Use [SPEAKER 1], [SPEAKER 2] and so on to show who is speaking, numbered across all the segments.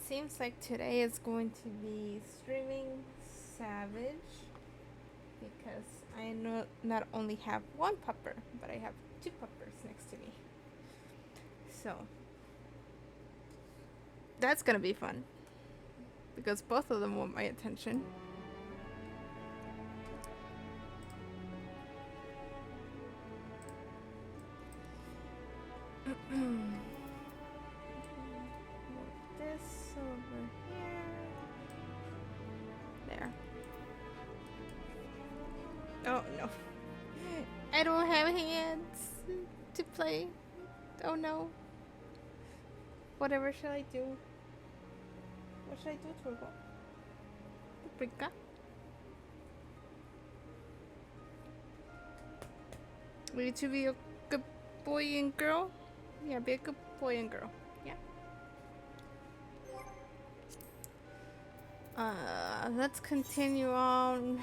[SPEAKER 1] Seems like today is going to be streaming savage because I not only have one pupper, but I have two puppers next to me. So that's gonna be fun because both of them want my attention. This over here. There. Oh no. I don't have hands to play. Oh no. Whatever shall I do? What should I do, Turbo? Paprika? Will you two be a good boy and girl? Yeah, be a good boy and girl. Yeah. Let's continue on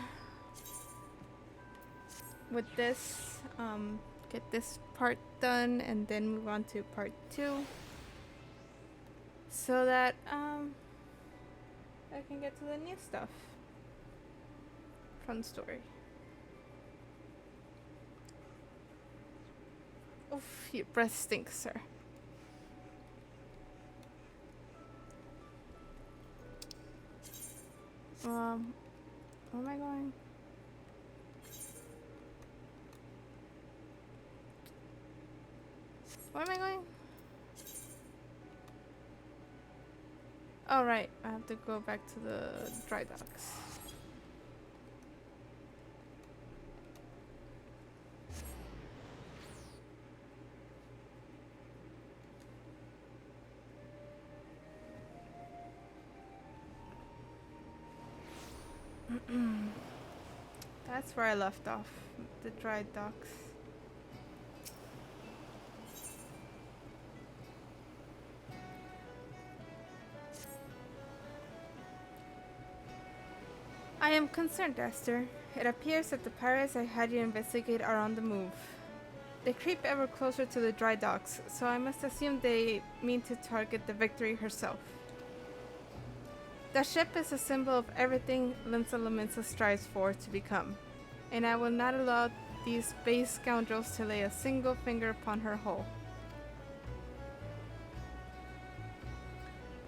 [SPEAKER 1] with this. Get this part done and then move on to part 2. So that, I can get to the new stuff from the story. Oof, your breath stinks, sir. Where am I going? Where am I going? Oh, right. I have to go back to the dry docks. That's where I left off. The dry docks. I am concerned, Esther. It appears that the pirates I had you investigate are on the move. They creep ever closer to the dry docks, so I must assume they mean to target the Victory herself. The ship is a symbol of everything Limsa Lominsa strives for to become, and I will not allow these base scoundrels to lay a single finger upon her hull.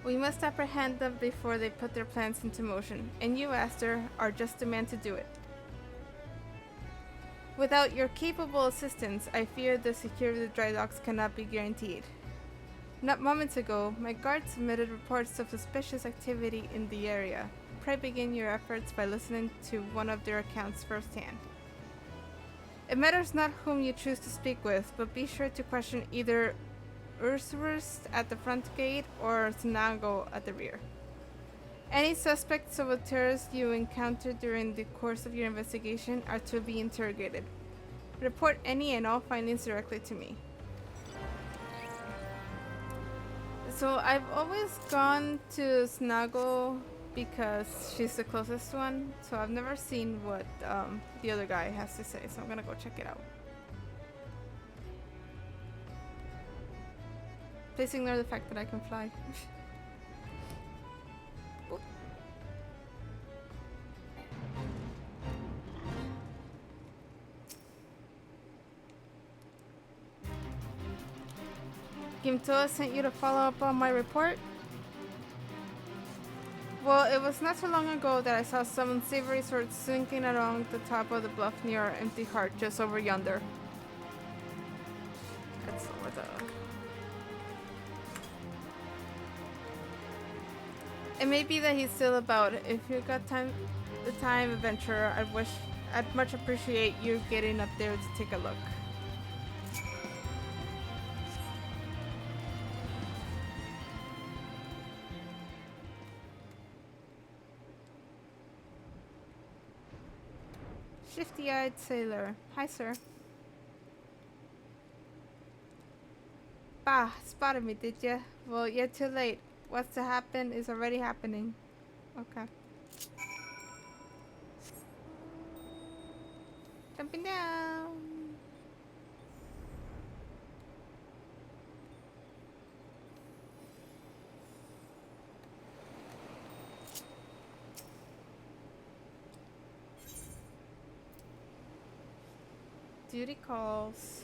[SPEAKER 1] We must apprehend them before they put their plans into motion, and you, Esther, are just the man to do it. Without your capable assistance, I fear the security of the dry docks cannot be guaranteed. Not moments ago, my guard submitted reports of suspicious activity in the area. Pray begin your efforts by listening to one of their accounts firsthand. It matters not whom you choose to speak with, but be sure to question either Ursurus at the front gate or Snago at the rear. Any suspects of a terrorist you encounter during the course of your investigation are to be interrogated. Report any and all findings directly to me. So I've always gone to Snago because she's the closest one, so I've never seen what the other guy has to say, so I'm gonna go check it out. Please ignore the fact that I can fly. Gimtoa sent you to follow up on my report? Well, it was not so long ago that I saw some unsavory sort sinking along the top of the bluff near our empty heart just over yonder. That's over the... It may be that he's still about. If you got the time, adventurer, I'd much appreciate you getting up there to take a look. Shifty-eyed sailor. Hi, sir. Bah, spotted me, did ya? Well, you're too late. What's to happen is already happening. Okay. Jumping down. Duty calls.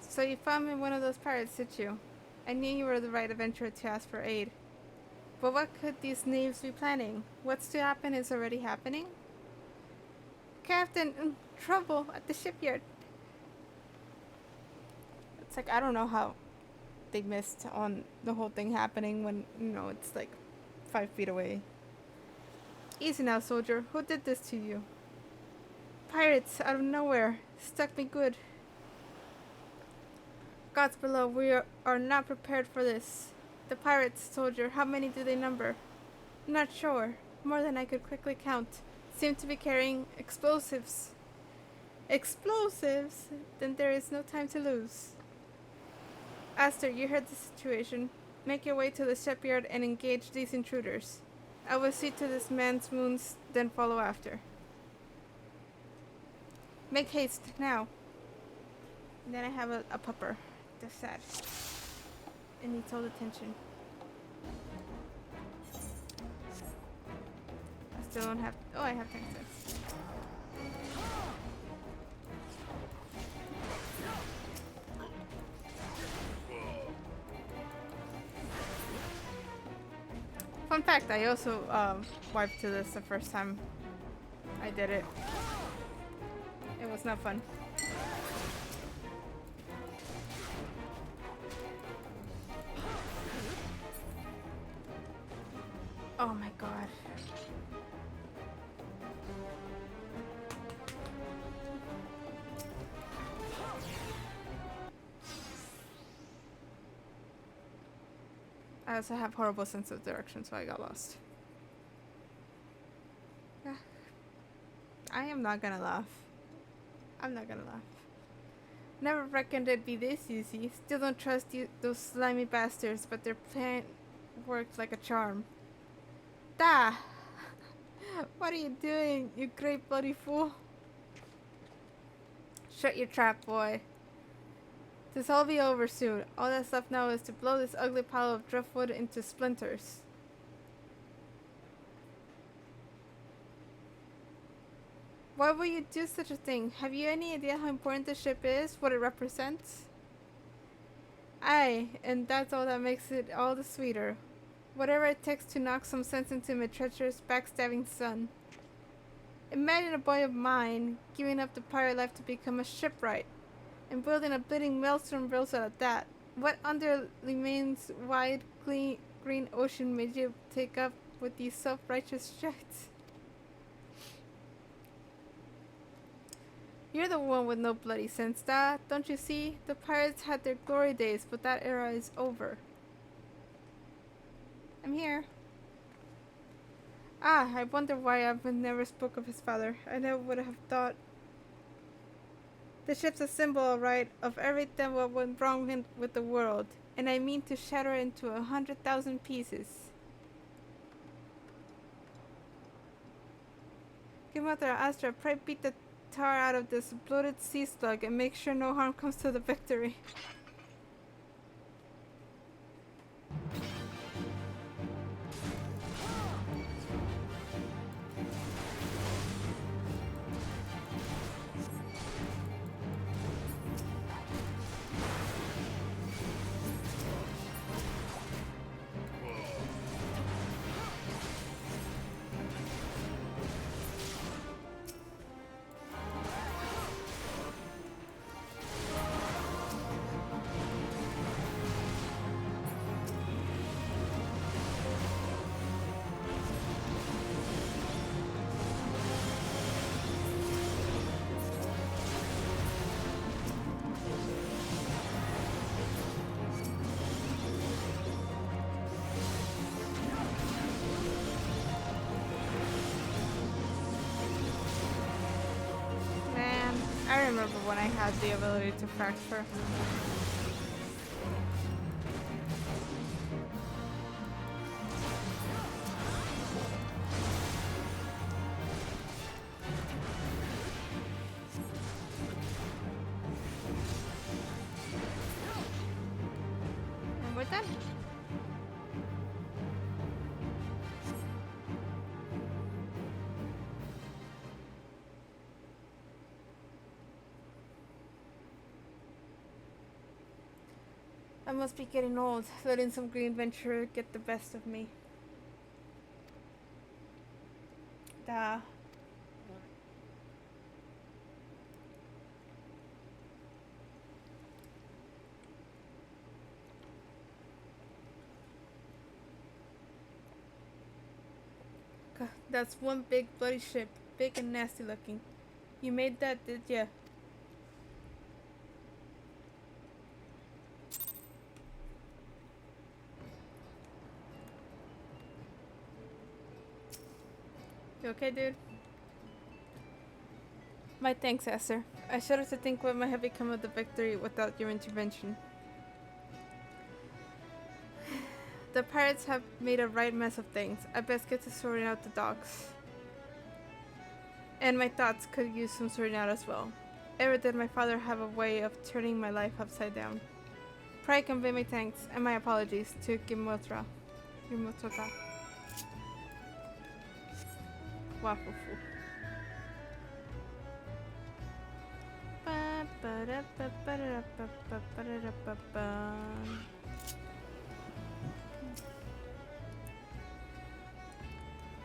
[SPEAKER 1] So you found me one of those pirates, did you? I knew you were the right adventurer to ask for aid. But what could these knaves be planning? What's to happen is already happening? Captain, trouble at the shipyard. It's like, I don't know how they missed on the whole thing happening when, you know, it's like 5 feet away. Easy now, soldier. Who did this to you? Pirates, out of nowhere. Stuck me good. Gods below, we are not prepared for this. The pirates, soldier, how many do they number? Not sure. More than I could quickly count. Seem to be carrying explosives. Explosives? Then there is no time to lose. Aster, you heard the situation. Make your way to the shipyard and engage these intruders. I will see to this man's wounds, then follow after. Make haste, now. And then I have a pupper. That's sad. It needs all attention. I still don't have... Oh, I have access. Fun fact, I also wiped to this the first time I did it. It was not fun. Oh my god. I also have horrible sense of direction, so I got lost. I am not gonna laugh. I'm not gonna laugh. Never reckoned it'd be this easy. Still don't trust you, those slimy bastards, but their plan worked like a charm. Da! What are you doing, you great bloody fool? Shut your trap, boy. This'll all be over soon. All that's left now is to blow this ugly pile of driftwood into splinters. Why would you do such a thing? Have you any idea how important the ship is? What it represents? Aye, and that's all that makes it all the sweeter. Whatever it takes to knock some sense into my treacherous, backstabbing son. Imagine a boy of mine giving up the pirate life to become a shipwright, and building a bleeding maelstrom vessel at that. What under Limane's wide, clean, green ocean made you take up with these self-righteous jets? You're the one with no bloody sense, Dad. Don't you see? The pirates had their glory days, but that era is over. I'm here. Ah, I wonder why Abin never spoke of his father. I never would have thought. The ship's a symbol, alright, of everything what went wrong with the world, and I mean to shatter it into 100,000 pieces. Give Mother Astra, pray beat the tar out of this bloated sea slug and make sure no harm comes to the Victory. I remember when I had the ability to fracture. And we're done. I must be getting old, letting some green adventurer get the best of me. Da. God, that's one big bloody ship, big and nasty looking. You made that, did ya? You okay, dude? My thanks, Esther. I shudder to think what might have become of the Victory without your intervention. The pirates have made a right mess of things. I best get to sorting out the docks. And my thoughts could use some sorting out as well. Ever did my father have a way of turning my life upside down. Pray convey my thanks and my apologies to Gimotra. Wafufu.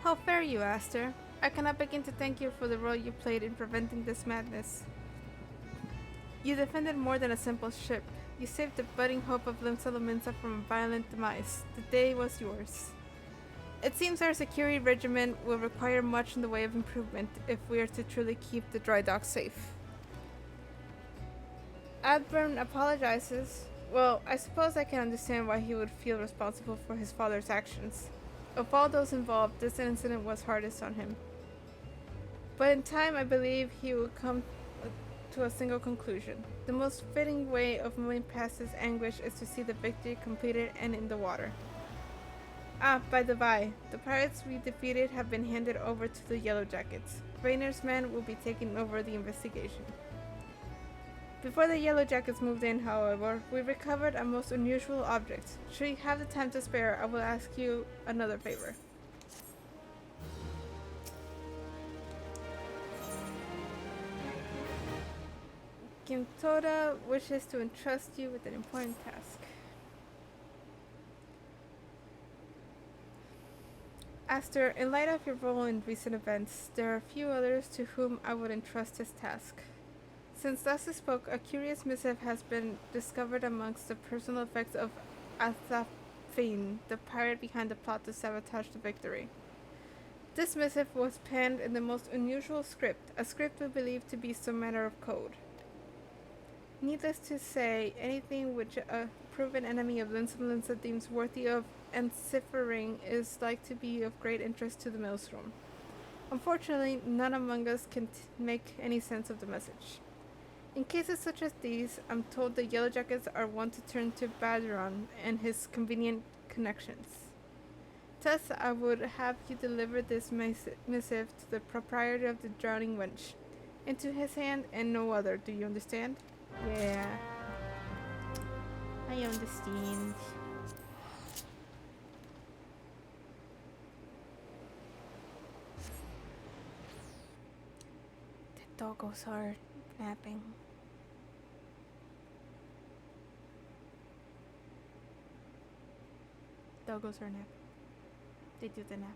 [SPEAKER 1] How fare you, Aster? I cannot begin to thank you for the role you played in preventing this madness. You defended more than a simple ship. You saved the budding hope of Limsa from a violent demise. The day was yours. It seems our security regiment will require much in the way of improvement if we are to truly keep the dry dock safe. Adburn apologizes. Well, I suppose I can understand why he would feel responsible for his father's actions. Of all those involved, this incident was hardest on him. But in time, I believe he will come to a single conclusion. The most fitting way of moving past his anguish is to see the victory completed and in the water. Ah, by the by, the pirates we defeated have been handed over to the Yellow Jackets. Rainer's men will be taking over the investigation. Before the Yellow Jackets moved in, however, we recovered a most unusual object. Should you have the time to spare, I will ask you another favor. Kimtora wishes to entrust you with an important task. Aster, in light of your role in recent events, there are a few others to whom I would entrust this task. Since last we spoke, a curious missive has been discovered amongst the personal effects of Athafin, the pirate behind the plot to sabotage the Victory. This missive was penned in the most unusual script, a script we believe to be some manner of code. Needless to say, anything which a proven enemy of Limsa deems worthy of enciphering is like to be of great interest to the Maelstrom. Unfortunately, none among us can make any sense of the message. In cases such as these, I'm told the Yellow Jackets are wont to turn to Badron and his convenient connections. Thus, I would have you deliver this missive to the proprietor of the Drowning Wench, into his hand and no other. Do you understand? Yeah, I understand. The doggos are napping. Doggos are napping. They do the nap.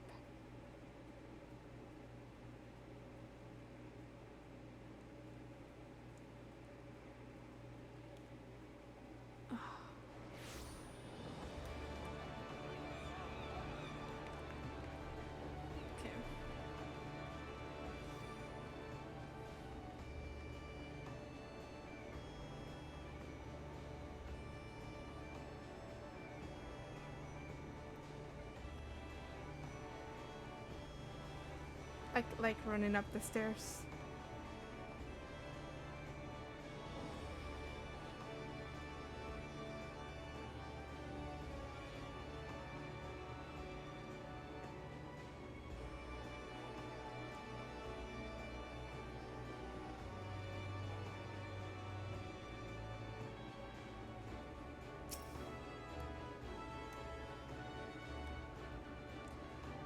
[SPEAKER 1] Like running up the stairs.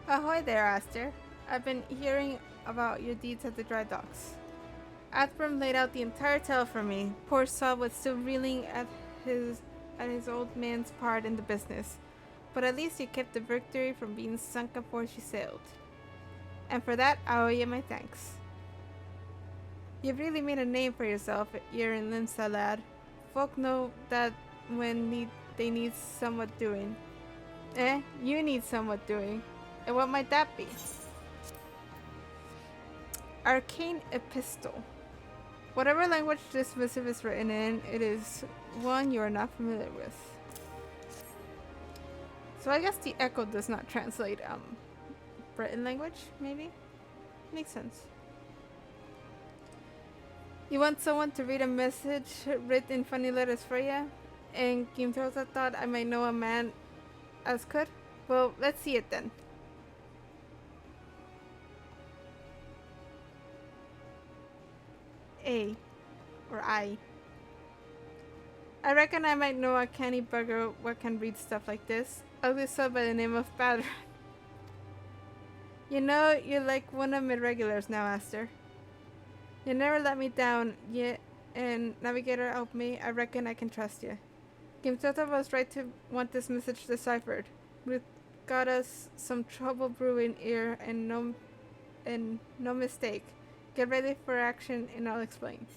[SPEAKER 1] Ahoy there, Aster. I've been hearing about your deeds at the dry docks. Athbrim laid out the entire tale for me. Poor Saul was still reeling at at his old man's part in the business, but at least you kept the victory from being sunk before she sailed. And for that, I owe you my thanks. You've really made a name for yourself here in Limsa, lad. Folk know that when they need somewhat doing. You need somewhat doing. And what might that be? Arcane Epistle. Whatever language this missive is written in, it is one you are not familiar with. So I guess the echo does not translate Breton language, maybe? Makes sense. You want someone to read a message written in funny letters for you? And Gimthrosa thought I might know a man as could? Well, let's see it then. Or I reckon I might know a canny bugger what can read stuff like this. Ugly so by the name of Badr. You know, you're like one of my regulars now, Aster. You never let me down, yet, and Navigator helped me. I reckon I can trust you. Gimtota was right to want this message deciphered. We've got us some trouble brewing here, and no mistake. Get ready for action, and I'll explain.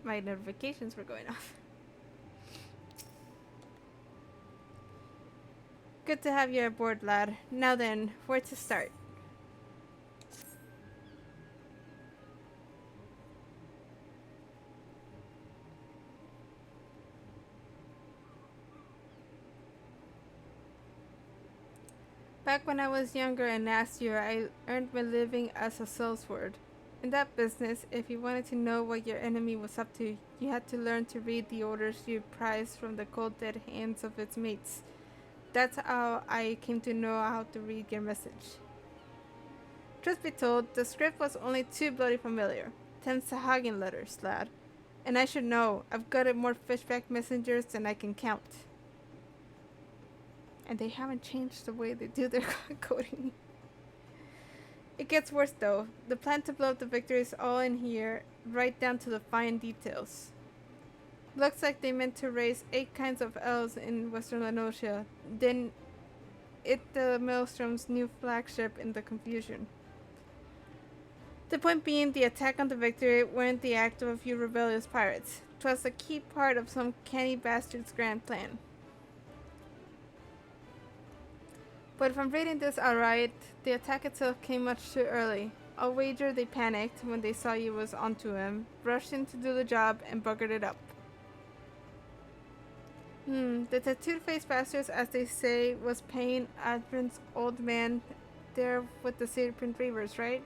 [SPEAKER 1] My notifications were going off. Good to have you aboard, lad. Now then, where to start? Back when I was younger and nastier, I earned my living as a sellsword. In that business, if you wanted to know what your enemy was up to, you had to learn to read the orders you prized from the cold dead hands of its mates. That's how I came to know how to read your message. Truth be told, the script was only too bloody familiar. 10 Sahagin letters, lad. And I should know, I've got more fishback messengers than I can count. And they haven't changed the way they do their coding. It gets worse though. The plan to blow up the victory is all in here, right down to the fine details. Looks like they meant to raise 8 kinds of elves in Western Lanosia, then it the Maelstrom's new flagship in the confusion. The point being, the attack on the victory weren't the act of a few rebellious pirates. 'Twas a key part of some canny bastard's grand plan. But if I'm reading this alright, the attack itself came much too early. I'll wager they panicked when they saw you was onto him, rushed in to do the job, and buggered it up. The tattooed-faced bastards, as they say, was paying Advent's old man there with the Serpent Reavers, right?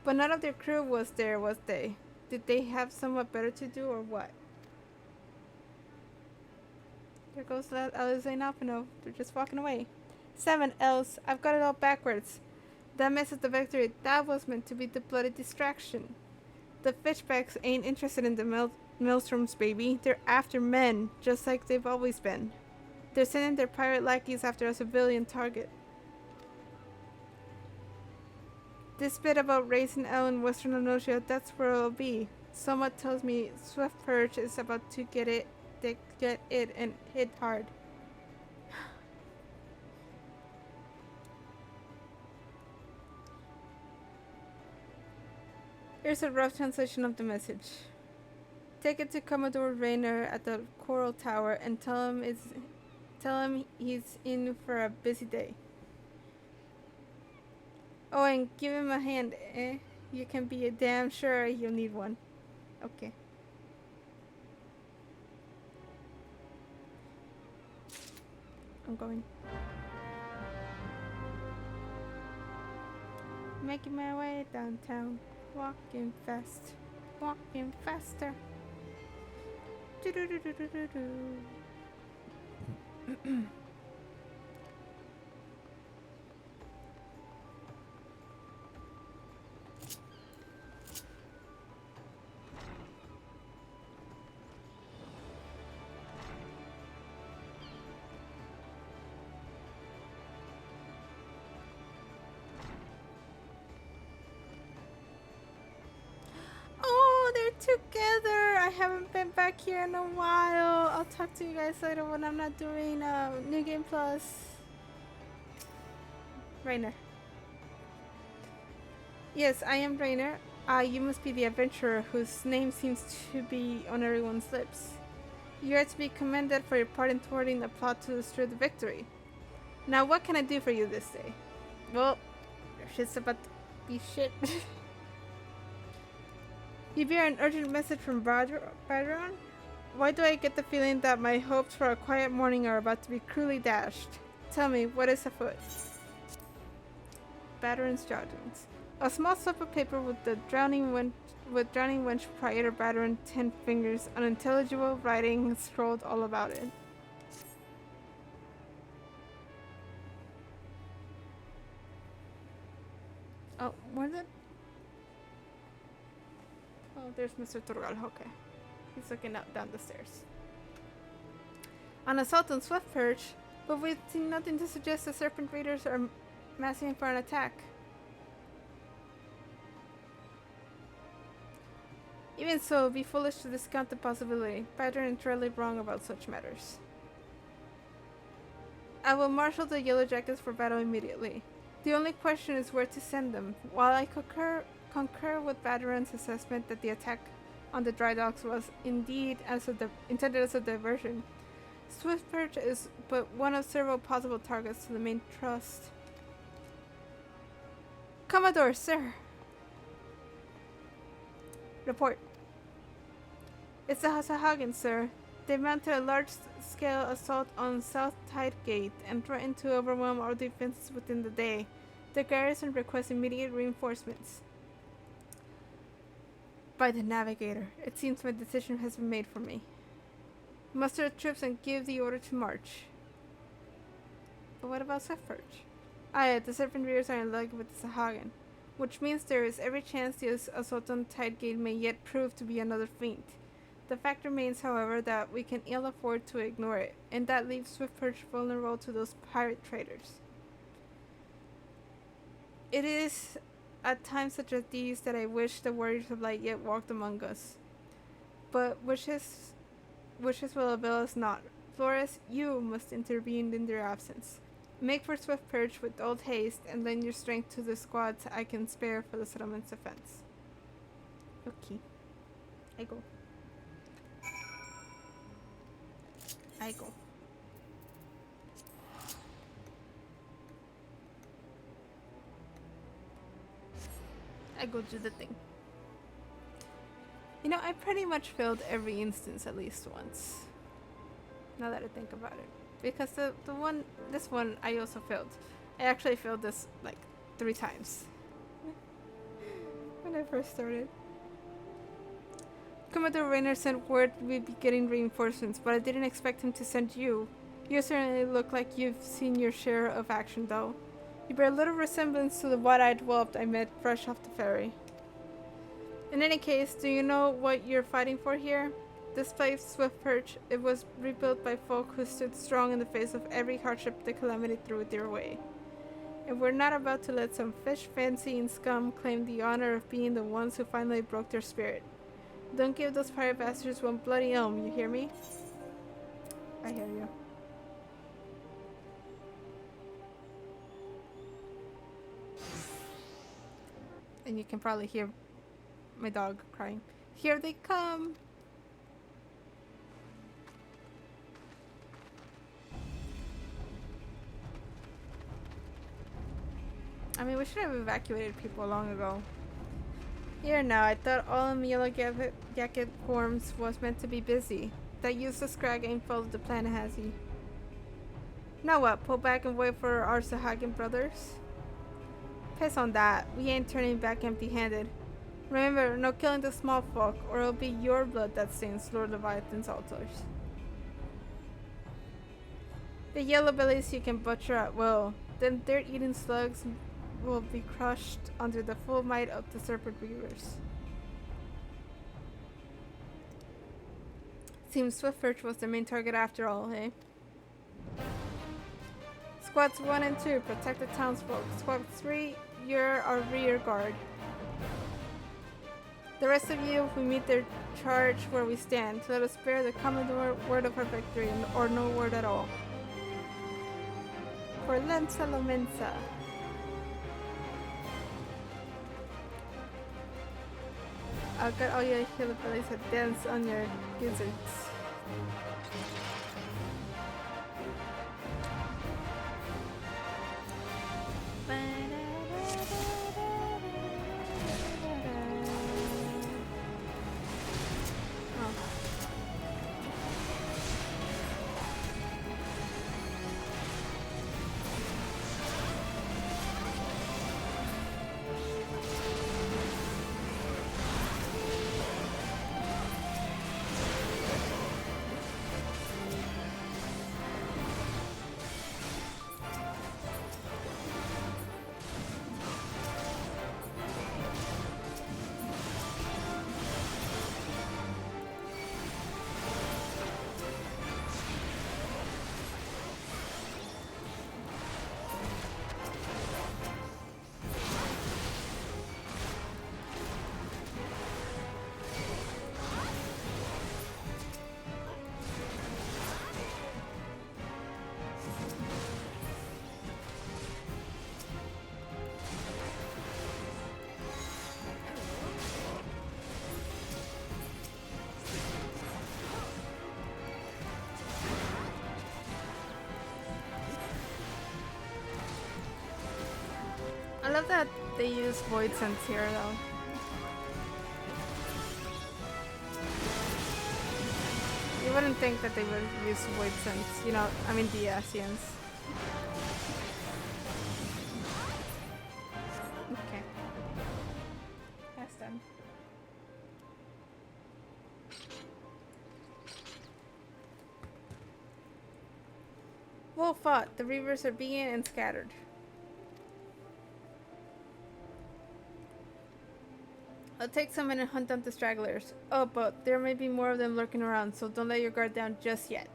[SPEAKER 1] But none of their crew was there, was they? Did they have somewhat better to do, or what? There goes that Alizé Nopino. They're just walking away. 7 L's. I've got it all backwards. That misses the victory. That was meant to be the bloody distraction. The fishbacks ain't interested in the Maelstroms, baby. They're after men, just like they've always been. They're sending their pirate lackeys after a civilian target. This bit about raising L in Western Lanosia, that's where it'll be. Someone tells me Swift Purge is about to get it and hit hard. Here's a rough translation of the message. Take it to Commodore Rayner at the Coral Tower and tell him he's in for a busy day. Oh, and give him a hand, eh? You can be damn sure you'll need one. Okay. I'm going. Making my way downtown. Walking fast. Walking faster. together. I haven't been back here in a while. I'll talk to you guys later when I'm not doing New Game Plus. Rainer. Yes, I am Rainer. You must be the adventurer whose name seems to be on everyone's lips. You are to be commended for your part in thwarting the plot to destroy the victory. Now, what can I do for you this day? Well, your shit's about to be shit. You bear an urgent message from Badron? Why do I get the feeling that my hopes for a quiet morning are about to be cruelly dashed? Tell me, what is afoot? Badron's jottings. A small slip of paper with the drowning wench proprietor Badron 10 fingers, unintelligible writing scrolled all about it. Oh, where's it? Oh, there's Mr. Turgal. Okay. He's looking up down the stairs. An assault on Swift Perch, but we've seen nothing to suggest the Serpent Raiders are massing for an attack. Even so, it would be foolish to discount the possibility. Badron is entirely wrong about such matters. I will marshal the Yellow Jackets for battle immediately. The only question is where to send them. While I concur with Badron's assessment that the attack on the dry docks was indeed intended as a diversion, Swift Perch is but one of several possible targets to the main thrust. Commodore, sir! Report. It's the Hagen, sir. They mounted a large-scale assault on South Tide Gate and threatened to overwhelm our defenses within the day. The garrison requests immediate reinforcements. By the Navigator, it seems my decision has been made for me. Muster the troops and give the order to march. But what about Swift Perch? Aye, the Serpent Raiders are in lug with the Sahagin, which means there is every chance the assault on Tidegate may yet prove to be another feint. The fact remains, however, that we can ill afford to ignore it, and that leaves Swift Perch vulnerable to those pirate traders. It is at times such as these that I wish the warriors of light yet walked among us. But wishes will avail us not. Flores, you must intervene in their absence. Make for Swift Perch with all haste, and lend your strength to the squads I can spare for the settlement's defense. Okay. I go. I go do the thing. You know, I pretty much failed every instance at least once. Now that I think about it. Because this one I also failed. I actually failed this like 3 times. When I first started. Commodore Rainer sent word we'd be getting reinforcements, but I didn't expect him to send you. You certainly look like you've seen your share of action, though. You bear little resemblance to the wide-eyed whelp I met fresh off the ferry. In any case, do you know what you're fighting for here? Despite Swift Perch, it was rebuilt by folk who stood strong in the face of every hardship the calamity threw their way. And we're not about to let some fish-fancying scum claim the honor of being the ones who finally broke their spirit. Don't give those pirate bastards one bloody elm, you hear me? I hear you. And you can probably hear my dog crying. Here they come! I mean, we should have evacuated people long ago. Here now, I thought all in the Yellow Jacket forms was meant to be busy. That useless scrag ain't followed the plan, has he? Now what, pull back and wait for our Sahagin brothers? Piss on that, we ain't turning back empty-handed. Remember, no killing the small folk, or it'll be your blood that stains Lord Leviathan's altars. The yellow bellies you can butcher at will. Them dirt-eating slugs will be crushed under the full might of the Serpent Reavers. Seems Swift Perch was the main target after all, eh? Squads 1 and 2, protect the townsfolk. Squad 3, you're our rear guard. The rest of you, we meet their charge where we stand. Let us bear the common word of our victory, or no word at all. For Lensa Lomensa. I'll get all your hillbillies to dance on your gizzards. I love that they use Void Sense here, though. You wouldn't think that they would use Void Sense, you know, I mean the Asians. Okay. That's done. Well fought. The Reavers are beaten and scattered. I'll take some and hunt down the stragglers. Oh, but there may be more of them lurking around, so don't let your guard down just yet.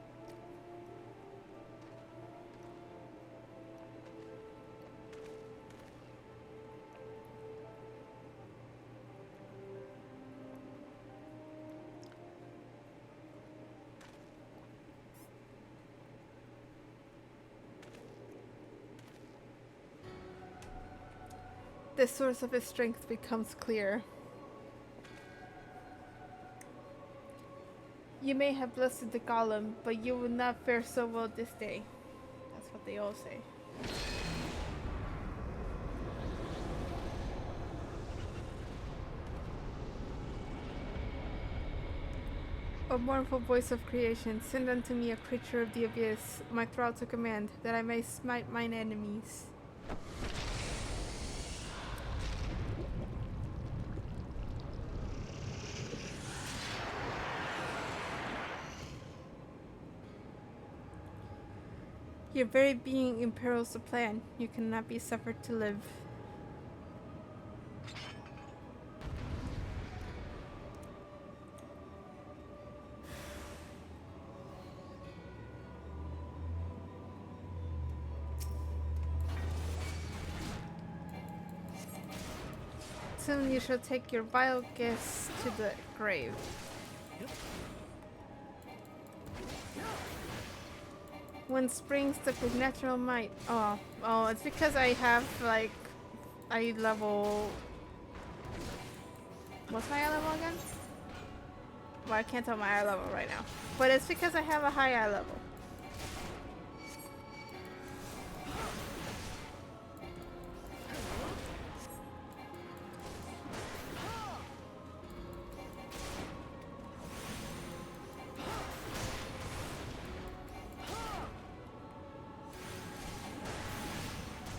[SPEAKER 1] The source of his strength becomes clear. You may have blessed the golem, but you will not fare so well this day. That's what they all say. O mournful voice of creation, send unto me a creature of the abyss, my thrall to command, that I may smite mine enemies. Your very being imperils the plan. You cannot be suffered to live. Soon you shall take your vile guests to the grave. When springs took with natural might. Oh, it's because I have like eye level. What's my eye level again? Well, I can't tell my eye level right now, but it's because I have a high eye level.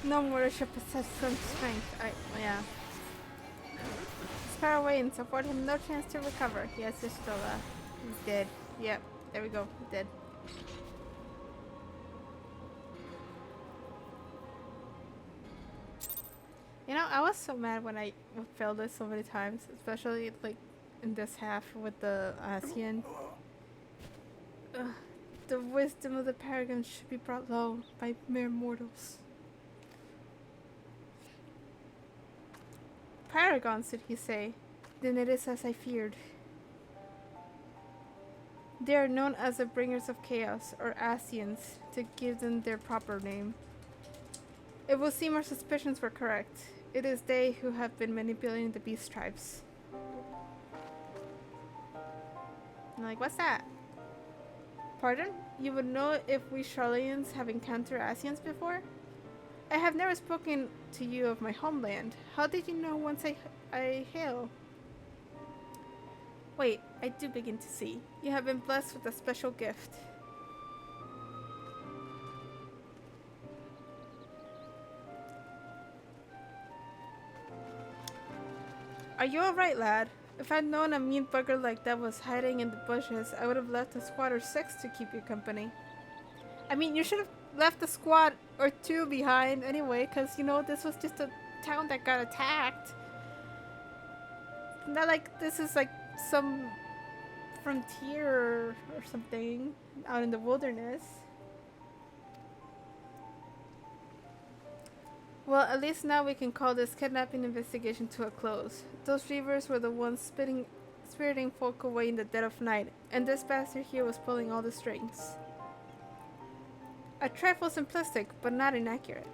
[SPEAKER 1] No mortal should possess some strength. Yeah. Sparrow away and afford him no chance to recover. Yes, it's still dead. Yep, there we go. Dead. You know, I was so mad when I failed this so many times, especially like in this half with the Asian. The wisdom of the Paragon should be brought low by mere mortals. Paragons, did he say? Then it is as I feared. They are known as the Bringers of Chaos, or Asians, to give them their proper name. It will seem our suspicions were correct. It is they who have been manipulating the beast tribes. I'm like, what's that? Pardon? You would know if we Charlians have encountered Asians before? I have never spoken to you of my homeland. How did you know whence I hail? Wait, I do begin to see. You have been blessed with a special gift. Are you alright, lad? If I'd known a mean bugger like that was hiding in the bushes, I would have left a squad or 6 to keep you company. I mean, you should have left a squad or 2 behind anyway, because, you know, this was just a town that got attacked. Not like this is like some frontier or something out in the wilderness. Well, at least now we can call this kidnapping investigation to a close. Those reavers were the ones spiriting folk away in the dead of night, and this bastard here was pulling all the strings. A trifle simplistic, but not inaccurate.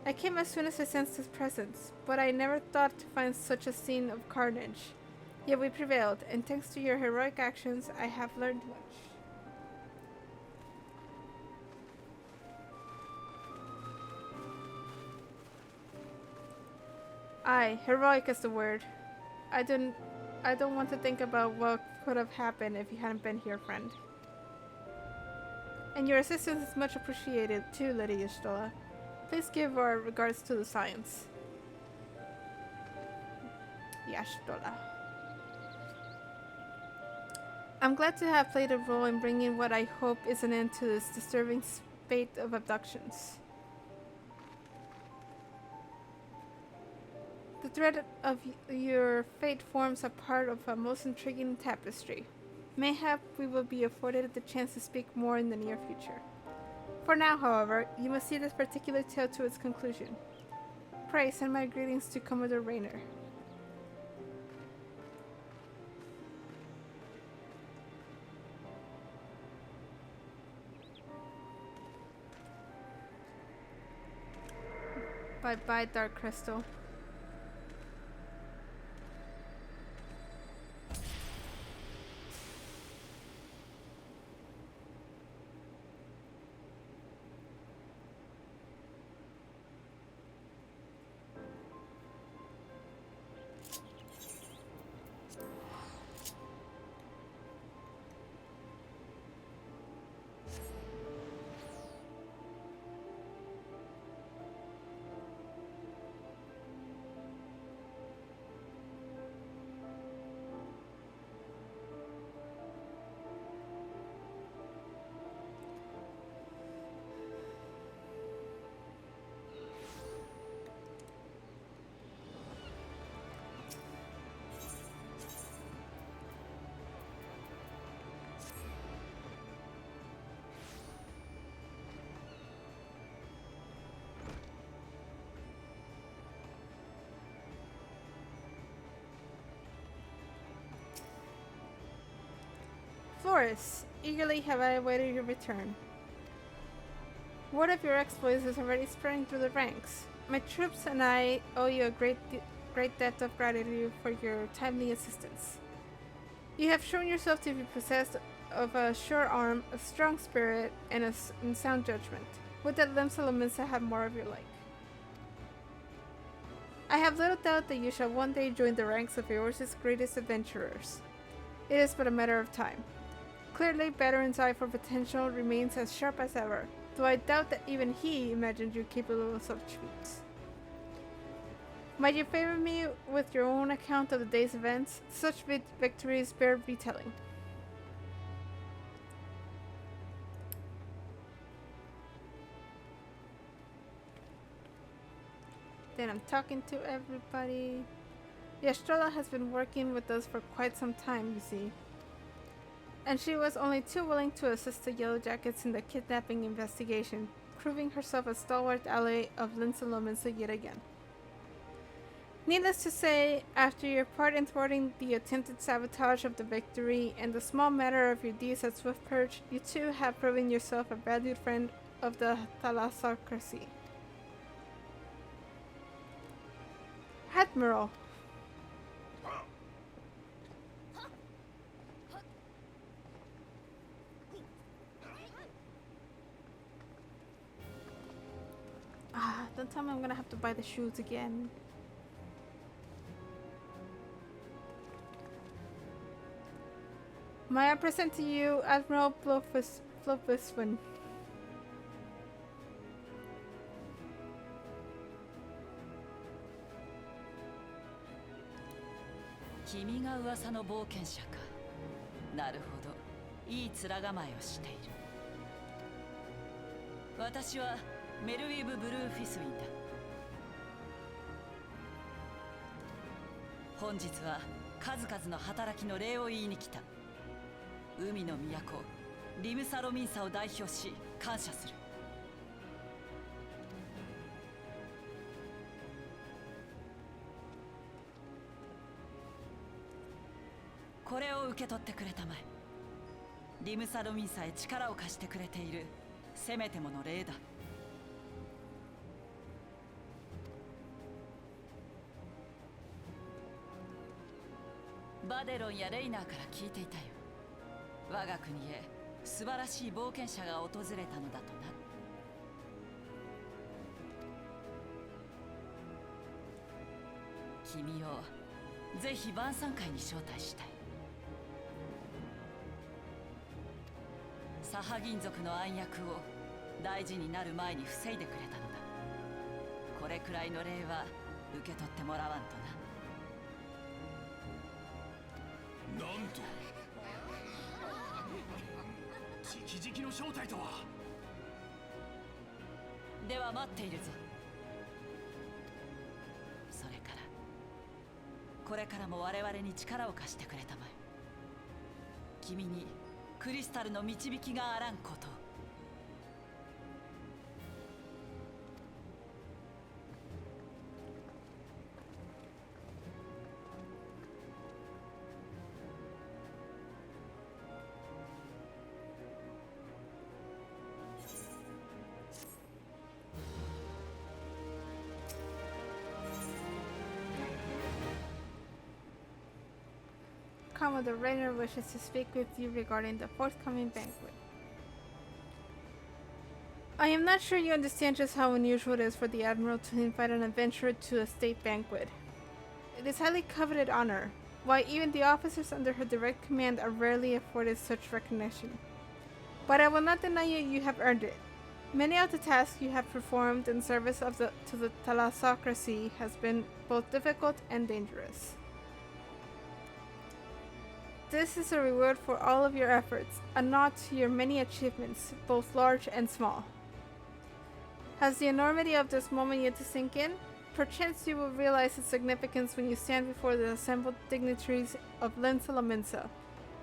[SPEAKER 1] I came as soon as I sensed his presence, but I never thought to find such a scene of carnage. Yet we prevailed, and thanks to your heroic actions, I have learned much. Aye, heroic is the word. I don't want to think about what could have happened if you hadn't been here, friend. And your assistance is much appreciated too, Lady Y'shtola. Please give our regards to the Science. Y'shtola. I'm glad to have played a role in bringing what I hope is an end to this disturbing spate of abductions. The thread of your fate forms a part of a most intriguing tapestry. Mayhap we will be afforded the chance to speak more in the near future. For now, however, you must see this particular tale to its conclusion. Pray send my greetings to Commodore Rayner. Bye-bye, Dark Crystal. Flores, eagerly have I awaited your return. Word of your exploits is already spreading through the ranks. My troops and I owe you a great debt of gratitude for your timely assistance. You have shown yourself to be possessed of a sure arm, a strong spirit, and sound judgment. Would that Lim Salaminsa have more of your like. I have little doubt that you shall one day join the ranks of Eorze's greatest adventurers. It is but a matter of time. Clearly, Veteran's eye for potential remains as sharp as ever, though I doubt that even he imagined you capable of such feats. Might you favor me with your own account of the day's events? Such victories bear retelling. Then I'm talking to everybody. Y'shtola has been working with us for quite some time, you see. And she was only too willing to assist the Yellow Jackets in the kidnapping investigation, proving herself a stalwart ally of Lim Salaminsa yet again. Needless to say, after your part in thwarting the attempted sabotage of the victory and the small matter of your deeds at Swiftperch, you too have proven yourself a valued friend of the thalassocracy. Admiral. Don't tell me I'm gonna have to buy the shoes again. May I present to you Admiral Blofuswin.
[SPEAKER 2] 君が噂の冒険者か。なるほど、いい面構えをしている。私はメルウィブ・ブルーフィスウィンだ。本日は数々の働きの礼を言いに来た。海の都リムサロミンサを代表し感謝する。これを受け取ってくれたまえ。リムサロミンサへ力を貸してくれているせめてもの礼だ。バデロンやレイナーから聞いていたよ。我が国へ素晴らしい冒険者が訪れたのだとな。君をぜひ晩餐会に招待したい。サハ銀族の暗躍を大事になる前に防いでくれたのだ。これくらいの礼は受け取ってもらわんとな。
[SPEAKER 3] なんと直々の正体とは。
[SPEAKER 2] では待っているぞ。それからこれからも我々に力を貸してくれたまえ。君にクリスタルの導きがあらんことを。
[SPEAKER 1] Commodore Rainer wishes to speak with you regarding the forthcoming banquet. I am not sure you understand just how unusual it is for the Admiral to invite an adventurer to a state banquet. It is highly coveted honor, why even the officers under her direct command are rarely afforded such recognition. But I will not deny you have earned it. Many of the tasks you have performed in service to the thalassocracy has been both difficult and dangerous. This is a reward for all of your efforts, a nod to your many achievements, both large and small. Has the enormity of this moment yet to sink in? Perchance you will realize its significance when you stand before the assembled dignitaries of Linsa Laminsa.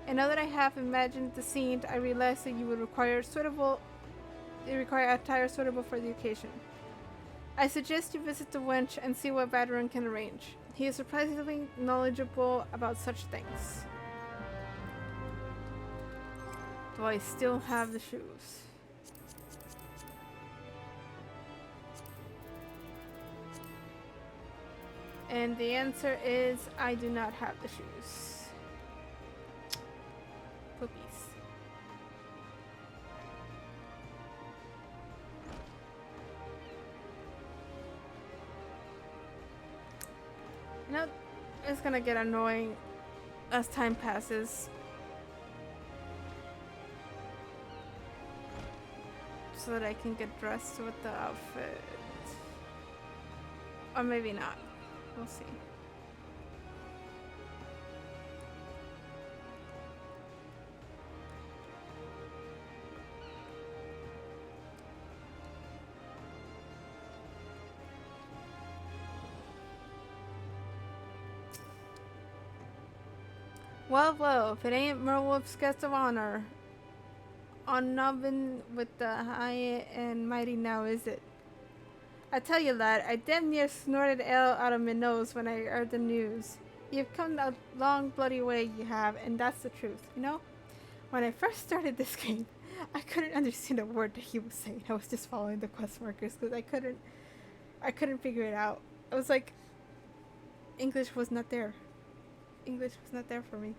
[SPEAKER 1] And now that I have imagined the scene, I realize that you would require attire suitable for the occasion. I suggest you visit the wench and see what Vateran can arrange. He is surprisingly knowledgeable about such things. Do I still have the shoes? And the answer is I do not have the shoes. Poopies. You know, it's gonna get annoying as time passes. So that I can get dressed with the outfit. Or maybe not. We'll see. Well, if it ain't Merwolf's guest of honor. On Nubbin with the high and mighty now, is it? I tell you, lad, I damn near snorted ale out of my nose when I heard the news. You've come a long bloody way, you have, and that's the truth, you know? When I first started this game, I couldn't understand a word that he was saying. I was just following the quest markers because I couldn't figure it out. I was like, English was not there. English was not there for me.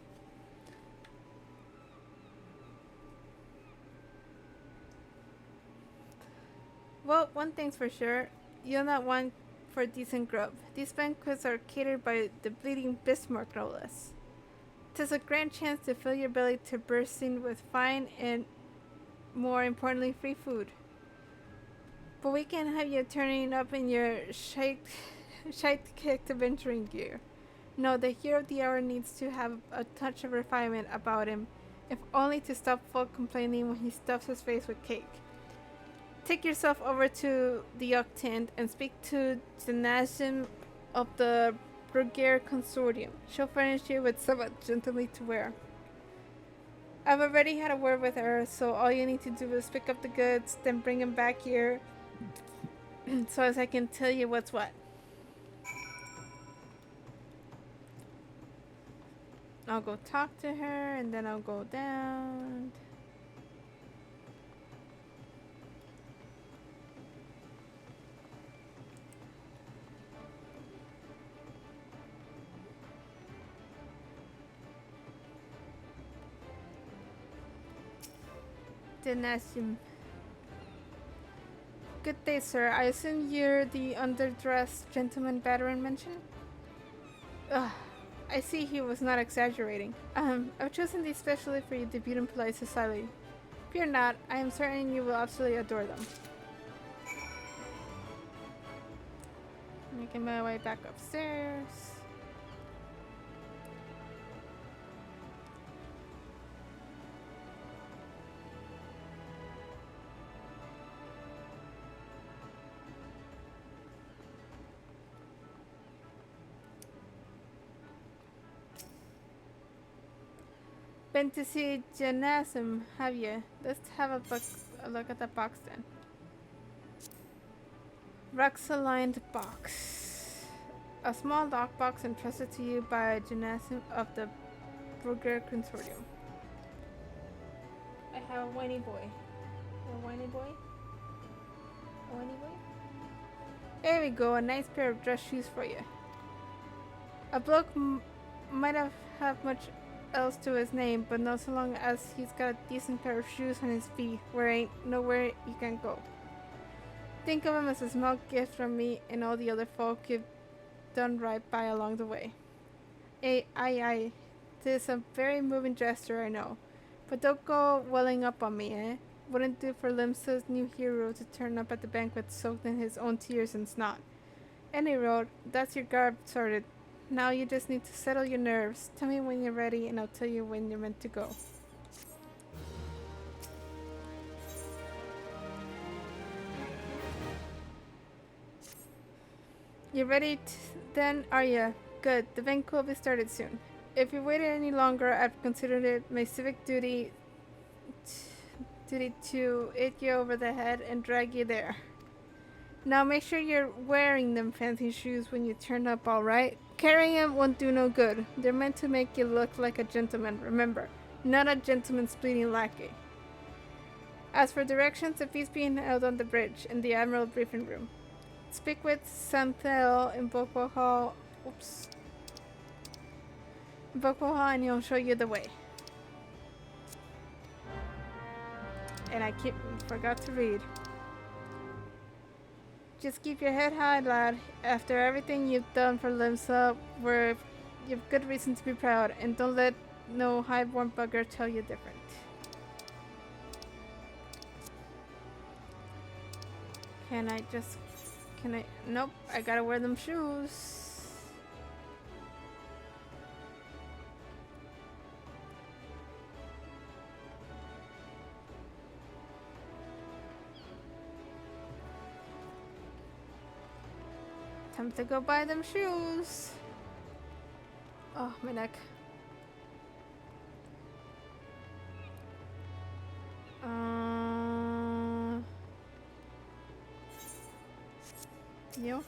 [SPEAKER 1] Well, one thing's for sure, you'll not want for decent grub. These banquets are catered by the bleeding Bismarck, no less. 'Tis a grand chance to fill your belly to bursting with fine and, more importantly, free food. But we can't have you turning up in your shite-kicked adventuring gear. No, the hero of the hour needs to have a touch of refinement about him, if only to stop folk complaining when he stuffs his face with cake. Take yourself over to the Yuck tent and speak to the Nazim of the Brugger Consortium. She'll furnish you with somewhat gently to wear. I've already had a word with her, so all you need to do is pick up the goods, then bring them back here, so as I can tell you what's what. I'll go talk to her, and then I'll go down. Denasim. Good day, sir. I assume you're the underdressed gentleman Battering mentioned? Ugh. I see he was not exaggerating. I've chosen these specially for your debut in polite society. Fear not, I am certain you will absolutely adore them. Making my way back upstairs. Been to see Janassim, have you? Let's have a look at the box then. Ruxaligned box. A small lockbox entrusted to you by Janassim of the Brugger Consortium. I have a whiny boy. A whiny boy? A whiny boy? There we go, a nice pair of dress shoes for you. A bloke might have much else to his name, but not so long as he's got a decent pair of shoes on his feet, where ain't nowhere you can go. Think of him as a small gift from me and all the other folk you've done right by along the way. Aye, 'tis a very moving gesture, I know, but don't go welling up on me, eh? Wouldn't do for Limsa's new hero to turn up at the banquet soaked in his own tears and snot. Any road, that's your garb sorted. Now you just need to settle your nerves. Tell me when you're ready and I'll tell you when you're meant to go. You ready then, are ya? Good, the banquet will be started soon. If you waited any longer, I've considered it my civic duty to hit you over the head and drag you there. Now make sure you're wearing them fancy shoes when you turn up, alright? Carrying them won't do no good. They're meant to make you look like a gentleman, remember. Not a gentleman's bleeding lackey. As for directions, the feast being held on the bridge in the Admiral briefing room. Speak with Santhel in Bokwo Hall. Oops. Bokwo Hall and he'll show you the way. And I forgot to read. Just keep your head high, lad. After everything you've done for Limsa, you've good reason to be proud, and don't let no high-born bugger tell you different. Nope, I gotta wear them shoes. Time to go buy them shoes. Oh, my neck. You?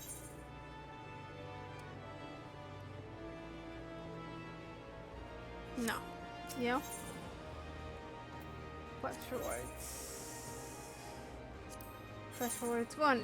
[SPEAKER 1] No. You? Fast forwards. Fast forwards 1.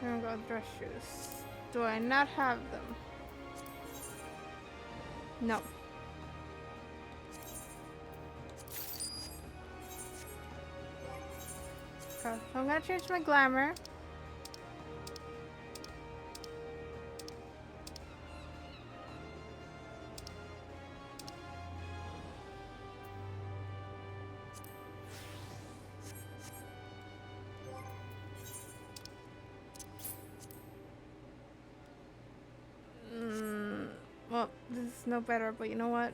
[SPEAKER 1] Here we go, dress shoes. Do I not have them? No. Okay, so I'm gonna change my glamour. Well, this is no better, but you know what?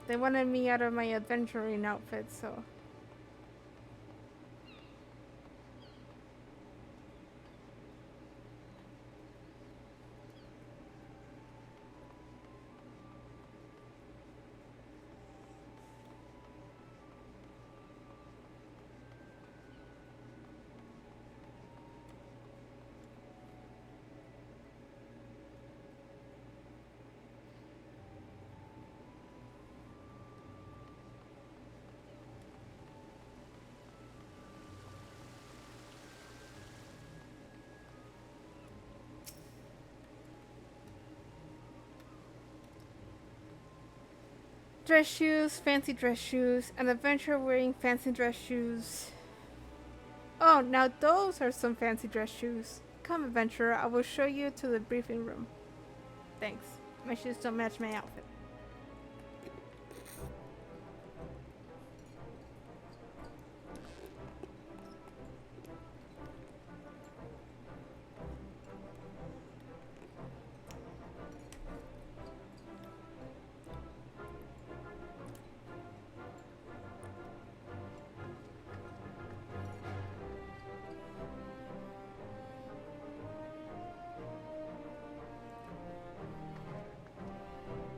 [SPEAKER 1] They wanted me out of my adventuring outfit, so... Dress shoes, fancy dress shoes, an adventurer wearing fancy dress shoes. Oh, now those are some fancy dress shoes. Come, adventurer, I will show you to the briefing room. Thanks. My shoes don't match my outfit.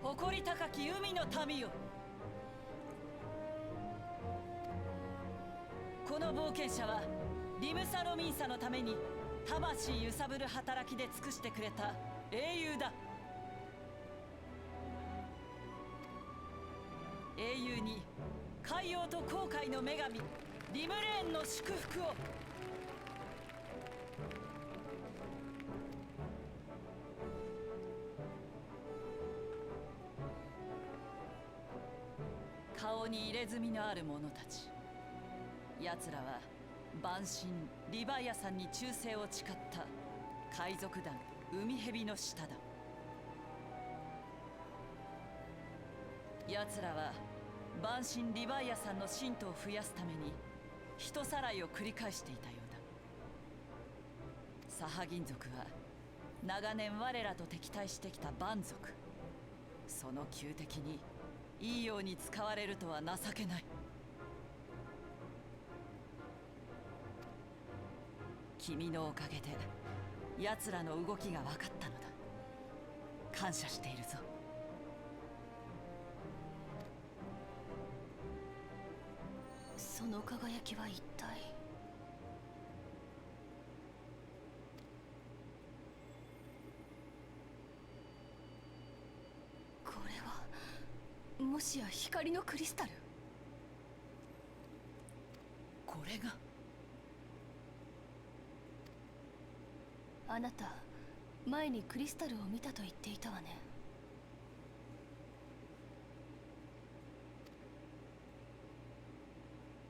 [SPEAKER 2] 誇り高き海の民よ、この冒険者はリムサロミンサのために魂揺さぶる働きで尽くしてくれた英雄だ。英雄に海洋と航海の女神リムレーンの祝福を。顔に入れ墨のある者たち、奴らは万神リヴァイアさんに忠誠を誓った海賊団海蛇の舌だ。奴らは万神リヴァイアさんの信徒を増やすために人さらいを繰り返していたようだ。サハギン族は長年我らと敵対してきた蛮族、その旧敵にいいように使われるとは情けない。君のおかげで奴らの動きが分かったのだ。感謝しているぞ。
[SPEAKER 4] その輝きは一体。これはもしや光のクリスタル？
[SPEAKER 2] これが
[SPEAKER 4] あなた前にクリスタルを見たと言っていたわね。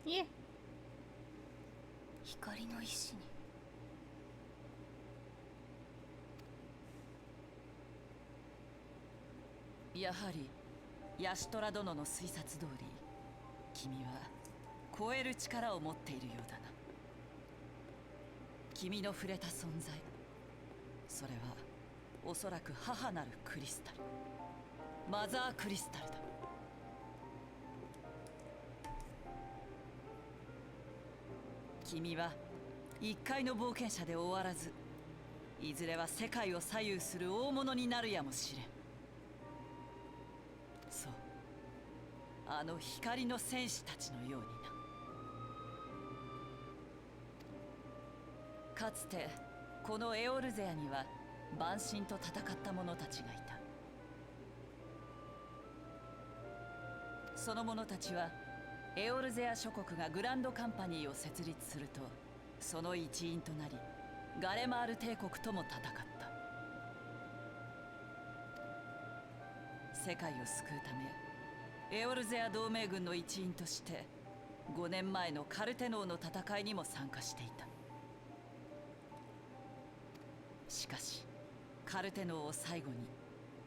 [SPEAKER 1] いえ、
[SPEAKER 4] 光の石に。
[SPEAKER 2] やはりヤシトラ殿の推察通り、君は超える力を持っているようだな。君の触れた存在、それはおそらく母なるクリスタル、マザークリスタルだ。君は一回の冒険者で終わらず、いずれは世界を左右する大物になるやもしれん。そう、あの光の戦士たちのようにな。かつてこのエオルゼアには万神と戦った者たちがいた。その者たちはエオルゼア諸国がグランドカンパニーを設立すると、その一員となりガレマール帝国とも戦った。世界を救うためエオルゼア同盟軍の一員として5年前のカルテノーの戦いにも参加していた。しかしカルテノーを最後に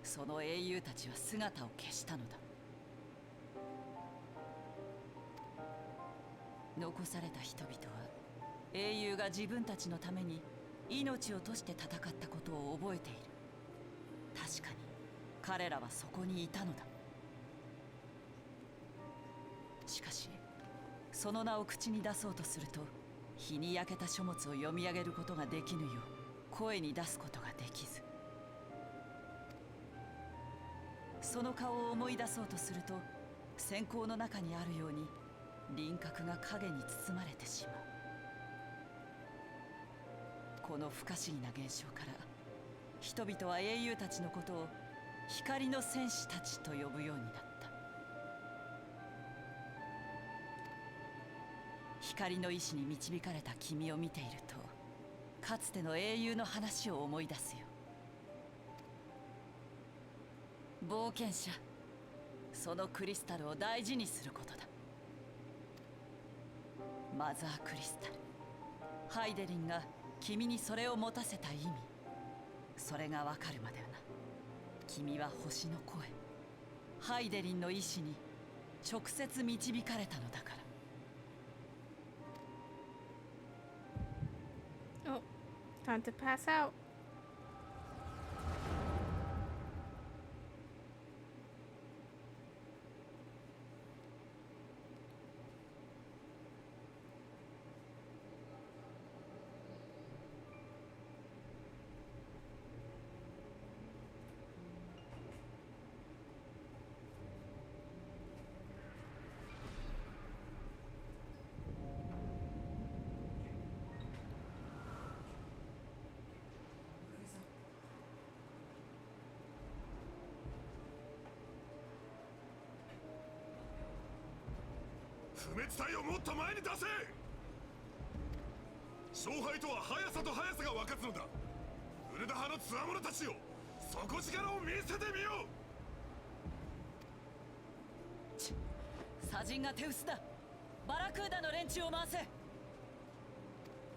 [SPEAKER 2] その英雄たちは姿を消したのだ。残された人々は英雄が自分たちのために命を賭して戦ったことを覚えている。確かに彼らはそこにいたのだ。しかしその名を口に出そうとすると、日に焼けた書物を読み上げることができぬよう声に出すことができず、その顔を思い出そうとすると、閃光の中にあるように輪郭が影に包まれてしまう。この不可思議な現象から人々は英雄たちのことを光の戦士たちと呼ぶようになった。光の意志に導かれた君を見ていると、かつての英雄の話を思い出すよ。冒険者、そのクリスタルを大事にすることだ。マザークリスタル、ハイデリンが君にそれを持たせた意味、それがわかるまではな。君は星の声、ハイデリンの意志に直接導かれたのだから。
[SPEAKER 1] Oh, time to pass out.
[SPEAKER 3] 不滅体をもっと前に出せ。勝敗とは速さと速さが分かつのだ。ウルダ派のつわものたちよ、底力を見せてみよう。
[SPEAKER 2] 砂人が手薄だ。バラクーダの連中を回せ。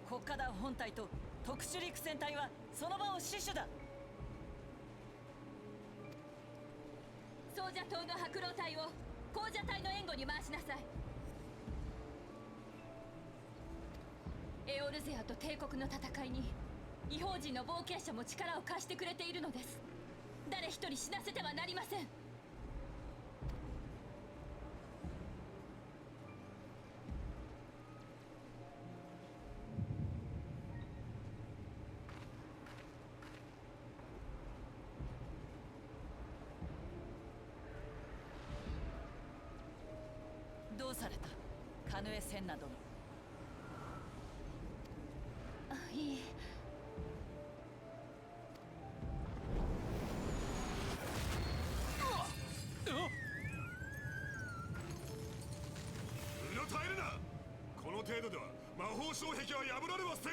[SPEAKER 2] 国家団本体と特殊陸戦隊はその場を死守だ。
[SPEAKER 4] 総者党の白狼隊を紅者隊の援護に回しなさい。エオルゼアと帝国の戦いに異邦人の冒険者も力を貸してくれているのです。誰一人死なせてはなりません。
[SPEAKER 2] どうされた、カヌエ・センナ殿。
[SPEAKER 4] いい。
[SPEAKER 3] うろたえるな。この程度では魔法障壁は破られはせん。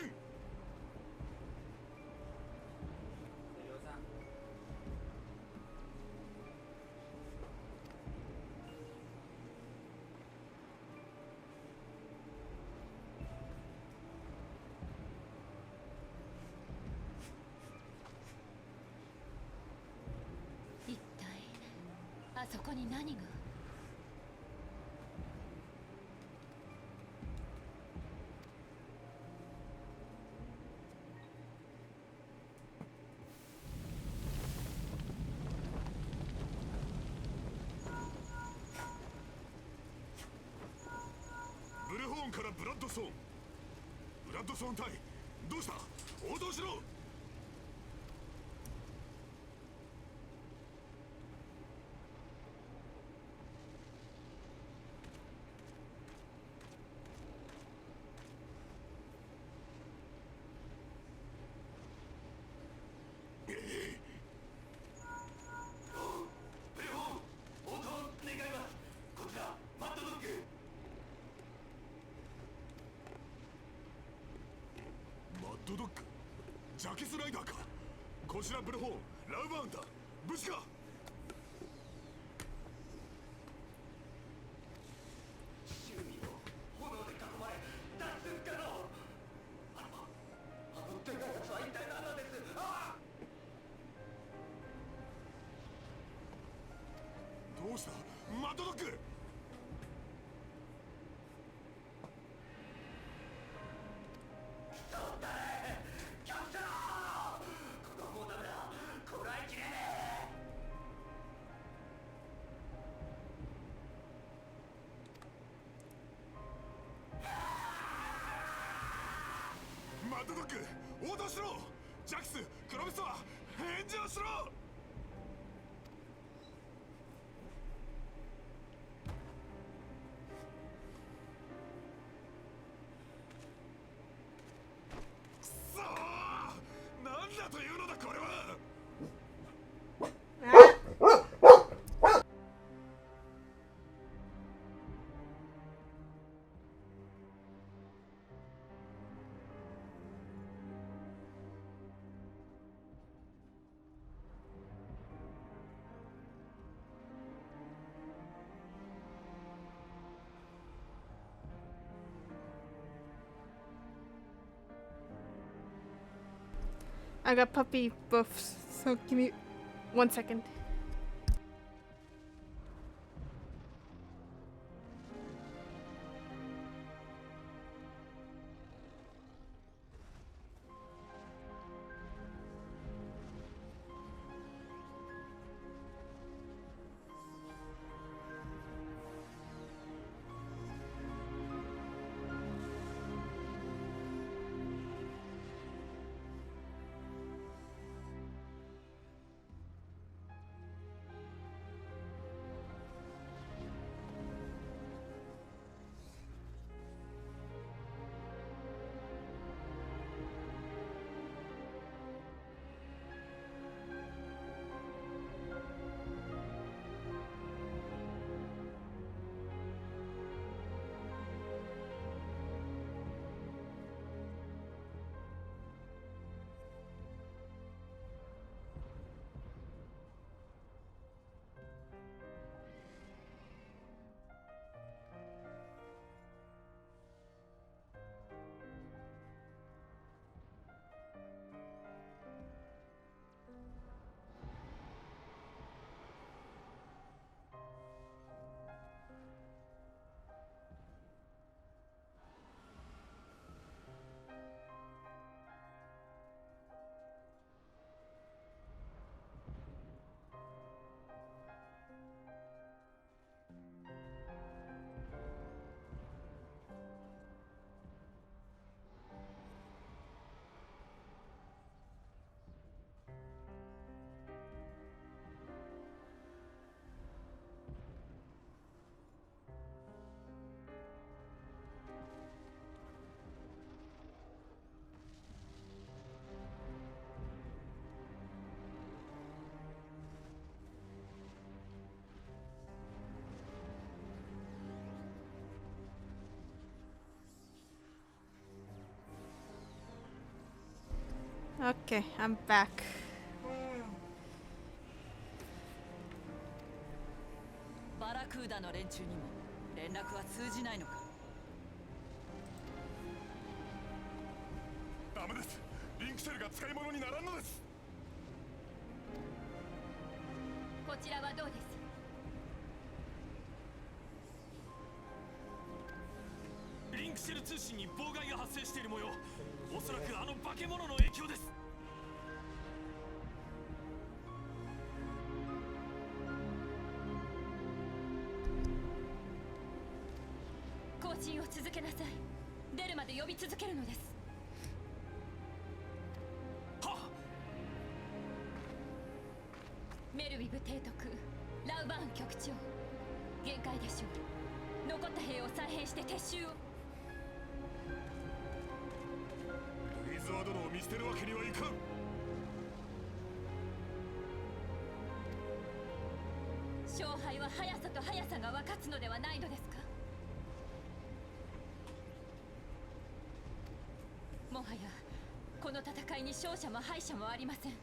[SPEAKER 4] 一体あそこに何が。
[SPEAKER 3] ブルホーンからブラッドソーン、ラッドソーン隊、どうした？応答しろ。ドドッグ、ジャケスライダーか。こちらブルホーン、ラウバウンダー、無事か。
[SPEAKER 5] 周囲を炎で囲まれ脱出不可能。あのでかいやつは一体何なんです？ああ、
[SPEAKER 3] どうしたマッドドッグ。マッドドッグ、応答しろ。ジャックス、クロベスは返事をしろ。くそー、なんだというのだこれは。
[SPEAKER 1] I got puppy buffs, so give me 1 second. Okay, I'm back.
[SPEAKER 2] バラクーダの連中にも連絡は通じないのか。
[SPEAKER 3] ダメです。リンクシェルが使い物にならんのです。
[SPEAKER 4] こちらはどうです？
[SPEAKER 6] リンクシェル通信に妨害が発生している模様。おそらくあの化け物の影響です。
[SPEAKER 4] 更新を続けなさい。出るまで呼び続けるのです。メルウィブ提督、ラウバーン局長、限界でしょう。残った兵を再編して撤収を。
[SPEAKER 3] ルイズワ殿を見捨てるわけにはいかん。
[SPEAKER 4] 勝敗は速さと速さが分かつのではないのですか。もはやこの戦いに勝者も敗者もありません。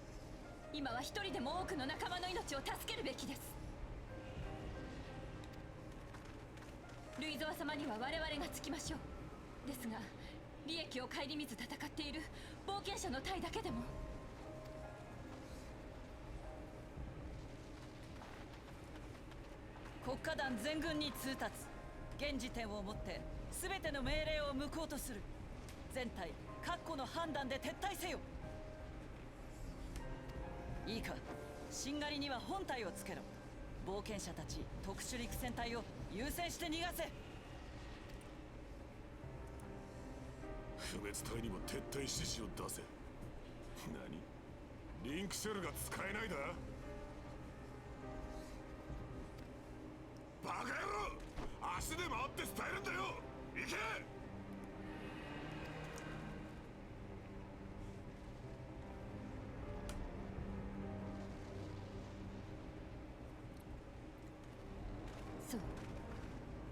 [SPEAKER 4] 今は一人でも多くの仲間の命を助けるべきです。ルイゾワ様には我々がつきましょう。ですが利益を顧みず戦っている冒険者の隊だけでも。
[SPEAKER 2] 国家団全軍に通達。現時点をもって全ての命令を無効とする。全隊確固の判断で撤退せよ。いいか、しんがりには本隊をつけろ。冒険者たち特殊陸戦隊を優先して逃がせ。
[SPEAKER 3] 不滅隊にも撤退指示を出せ。何？リンクシェルが使えないだ？バカ野郎！足で回って伝えるんだよ！行け！
[SPEAKER 4] そう、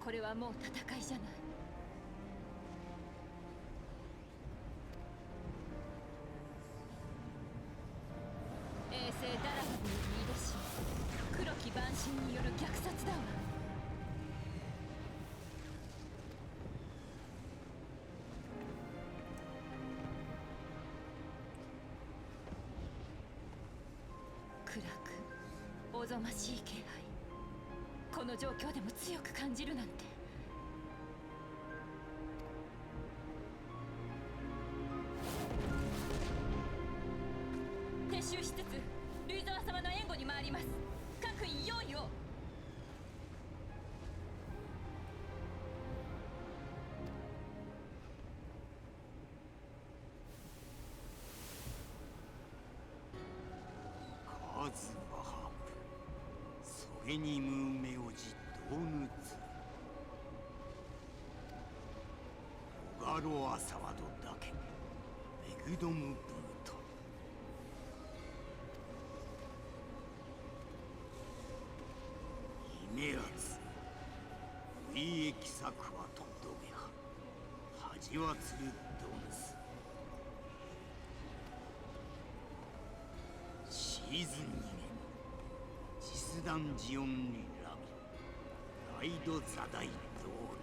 [SPEAKER 4] これはもう戦いじゃない。衛星ダラガブにリードし、黒き蛮神による虐殺だわ。暗くおぞましい気配。この状況でも強く感じるなんて。撤収しつつルイザワ様の援護に回ります。各位用意を。
[SPEAKER 5] カズバハプソゲニムメオジドヌツオガロアサワドだけメグドムブートイメアツウイエキサクワトドゲハハジワツルドヌスシーズン2年ジスダンジオンリラミライドザダイドール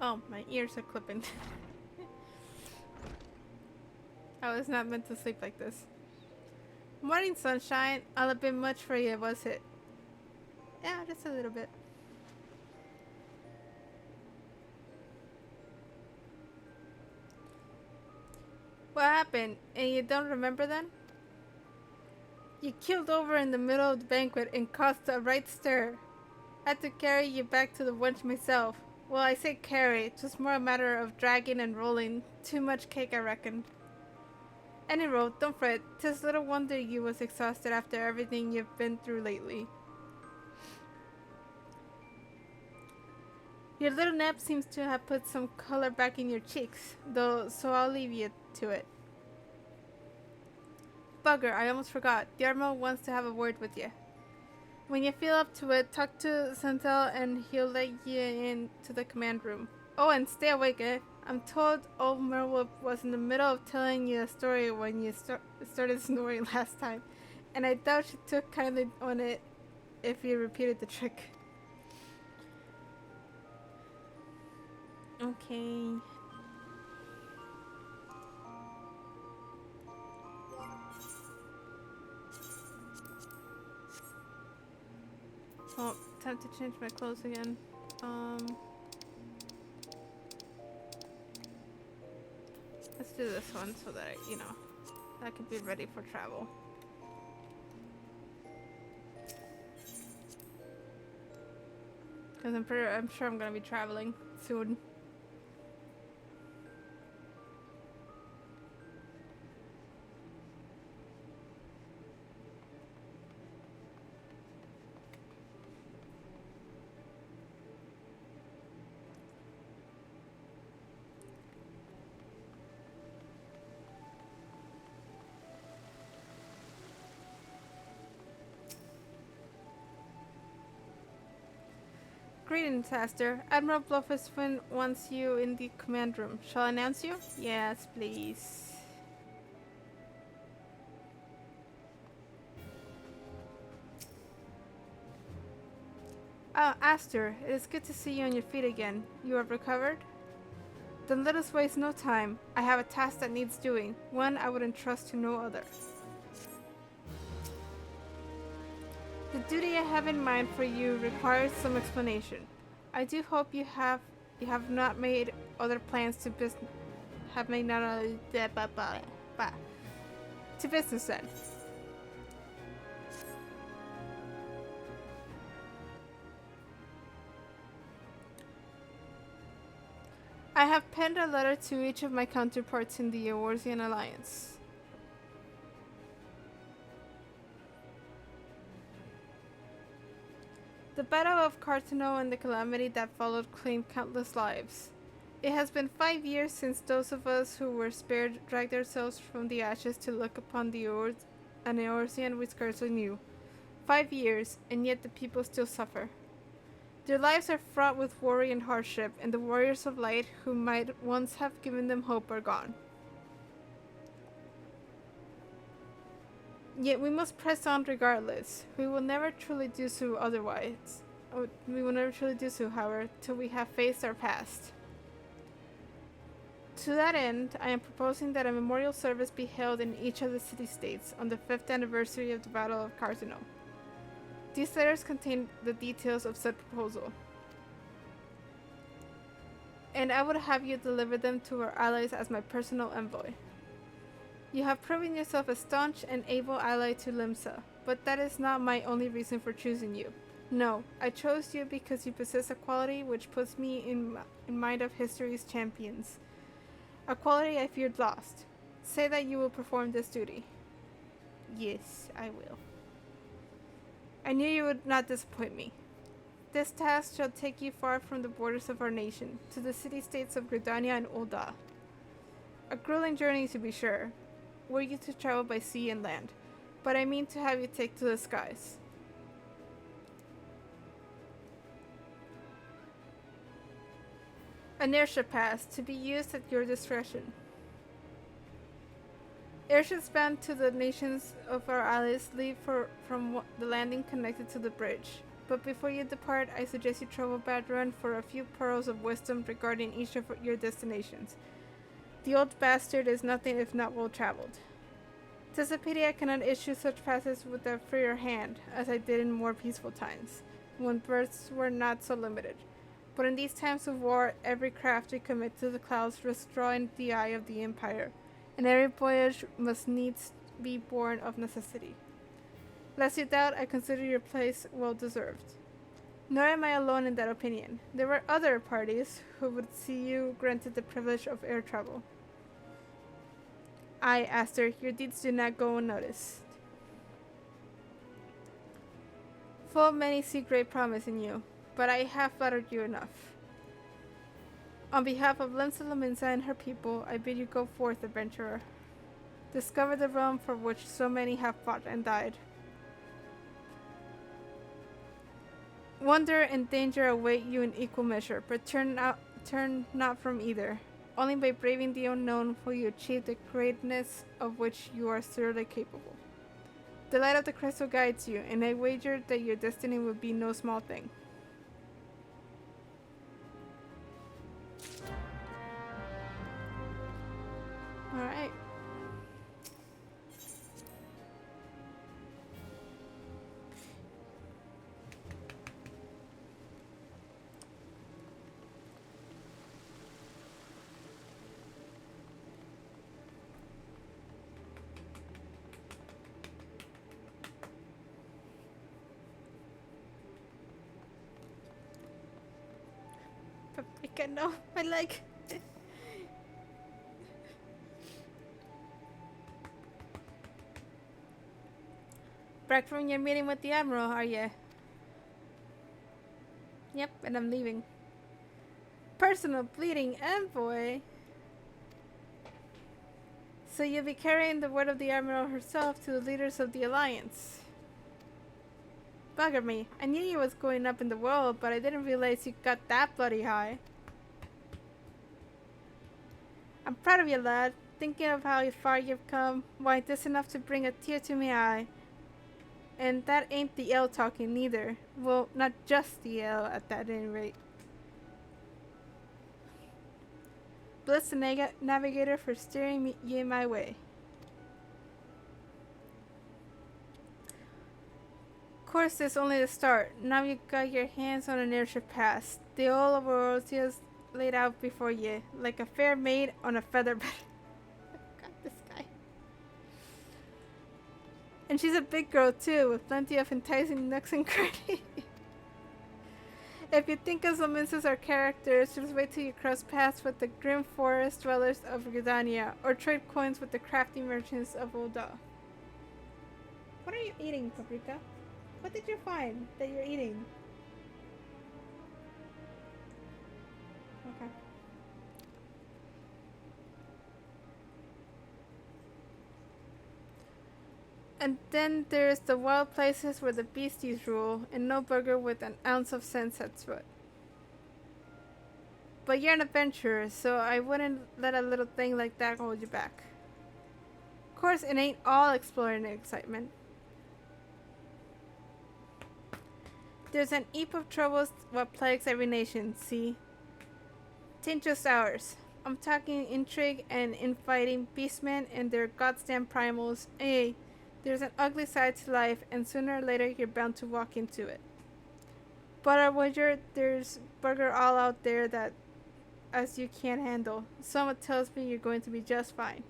[SPEAKER 1] Oh, my ears are clipping. I was not meant to sleep like this. Morning, sunshine. I'll a bit much for you, was it? Yeah, just a little bit. What happened? And you don't remember then? You keeled over in the middle of the banquet and caused a right stir. I had to carry you back to the wench myself. Well, I say carry, it's just more a matter of dragging and rolling. Too much cake, I reckon. Any road, don't fret. 'Tis little wonder you was exhausted after everything you've been through lately. Your little nap seems to have put some color back in your cheeks, though, so I'll leave you to it. Bugger, I almost forgot. The Admiral wants to have a word with you. When you feel up to it, talk to Santel and he'll let you in to the command room. Oh, and stay awake, eh? I'm told old Merwolf was in the middle of telling you a story when you started snoring last time, and I doubt she took kindly on it if you repeated the trick. Okay. Oh, time to change my clothes again. Let's do this one so that I, I could be ready for travel. Because I'm sure I'm gonna be traveling soon. Greetings, Aster. Admiral Blofuswin wants you in the command room. Shall I announce you? Yes, please. Ah, Aster, it is good to see you on your feet again. You have recovered? Then let us waste no time. I have a task that needs doing, one I would entrust to no other. The duty I have in mind for you requires some explanation. I do hope you have not made other plans to business. Have made not only to business then. I have penned a letter to each of my counterparts in the Eorzean Alliance. The Battle of Cartano and the calamity that followed claimed countless lives. It has been 5 years since those of us who were spared dragged ourselves from the ashes to look upon an Eorzean we scarcely knew. 5 years, and yet the people still suffer. Their lives are fraught with worry and hardship, and the warriors of light who might once have given them hope are gone. Yet we must press on regardless. We will never truly do so otherwise. We will never truly do so, however, till we have faced our past. To that end, I am proposing that a memorial service be held in each of the city-states on the 5th anniversary of the Battle of Cartano. These letters contain the details of said proposal, and I would have you deliver them to our allies as my personal envoy. You have proven yourself a staunch and able ally to Limsa, but that is not my only reason for choosing you. No, I chose you because you possess a quality which puts me in mind of history's champions. A quality I feared lost. Say that you will perform this duty. Yes, I will. I knew you would not disappoint me. This task shall take you far from the borders of our nation, to the city-states of Gridania and Ul'dah. A grueling journey to be sure, were you to travel by sea and land, but I mean to have you take to the skies. An airship pass, to be used at your discretion. Airships bound to the nations of our allies leave from the landing connected to the bridge. But before you depart, I suggest you travel Badrun for a few pearls of wisdom regarding each of your destinations. The old bastard is nothing if not well traveled. 'Tis a pity I cannot issue such passes with a freer hand, as I did in more peaceful times, when berths were not so limited. But in these times of war, every craft we commit to the clouds risks drawing the eye of the Empire, and every voyage must needs be born of necessity. Lest you doubt, I consider your place well deserved. Nor am I alone in that opinion. There were other parties who would see you granted the privilege of air travel. Aye, Aster, your deeds do not go unnoticed. Full many see great promise in you, but I have flattered you enough. On behalf of Limsa Lominsa and her people, I bid you go forth, adventurer. Discover the realm for which so many have fought and died. Wonder and danger await you in equal measure, but turn not from either. Only by braving the unknown will you achieve the greatness of which you are surely capable. The light of the crystal guides you, and I wager that your destiny will be no small thing. Alright. I can't know. My leg. Back from your meeting with the Admiral, are you? Yep, and I'm leaving. Personal bleeding envoy? So you'll be carrying the word of the Admiral herself to the leaders of the Alliance. Bugger me. I knew you was going up in the world, but I didn't realize you got that bloody high. I'm proud of you, lad. Thinking of how far you've come, why, this enough to bring a tear to my eye. And that ain't the L talking neither. Well, not just the L at that any rate. Bless the navigator for steering you my way. Of course, this is only the start. Now you got your hands on an airship pass. The whole world is laid out before you, like a fair maid on a feather bed. God, this guy. And she's a big girl too, with plenty of enticing nooks and crannies. If you think Azominsis are characters, just wait till you cross paths with the grim forest dwellers of Gridania, or trade coins with the crafty merchants of Ulda. What are you eating, Paprika? What did you find that you're eating? Okay. And then there's the wild places where the beasties rule, and no burger with an ounce of sense sets foot. But you're an adventurer, so I wouldn't let a little thing like that hold you back. Of course, it ain't all exploring and excitement. There's an heap of troubles what plagues every nation, see? Tain't just ours. I'm talking intrigue and infighting, beastmen and their goddamn primals. Hey, there's an ugly side to life, and sooner or later you're bound to walk into it. But I wager there's burger all out there that as you can't handle. Someone tells me you're going to be just fine.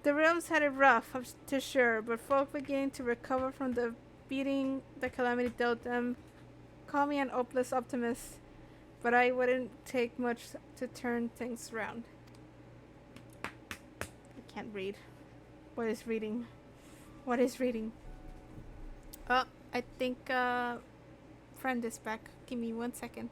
[SPEAKER 1] The realms had it rough, to sure, but folk beginning to recover from the beating the calamity dealt them. Call me an hopeless optimist, but I wouldn't take much to turn things around. I can't read. What is reading? What is reading? Oh, I think friend is back. Give me 1 second.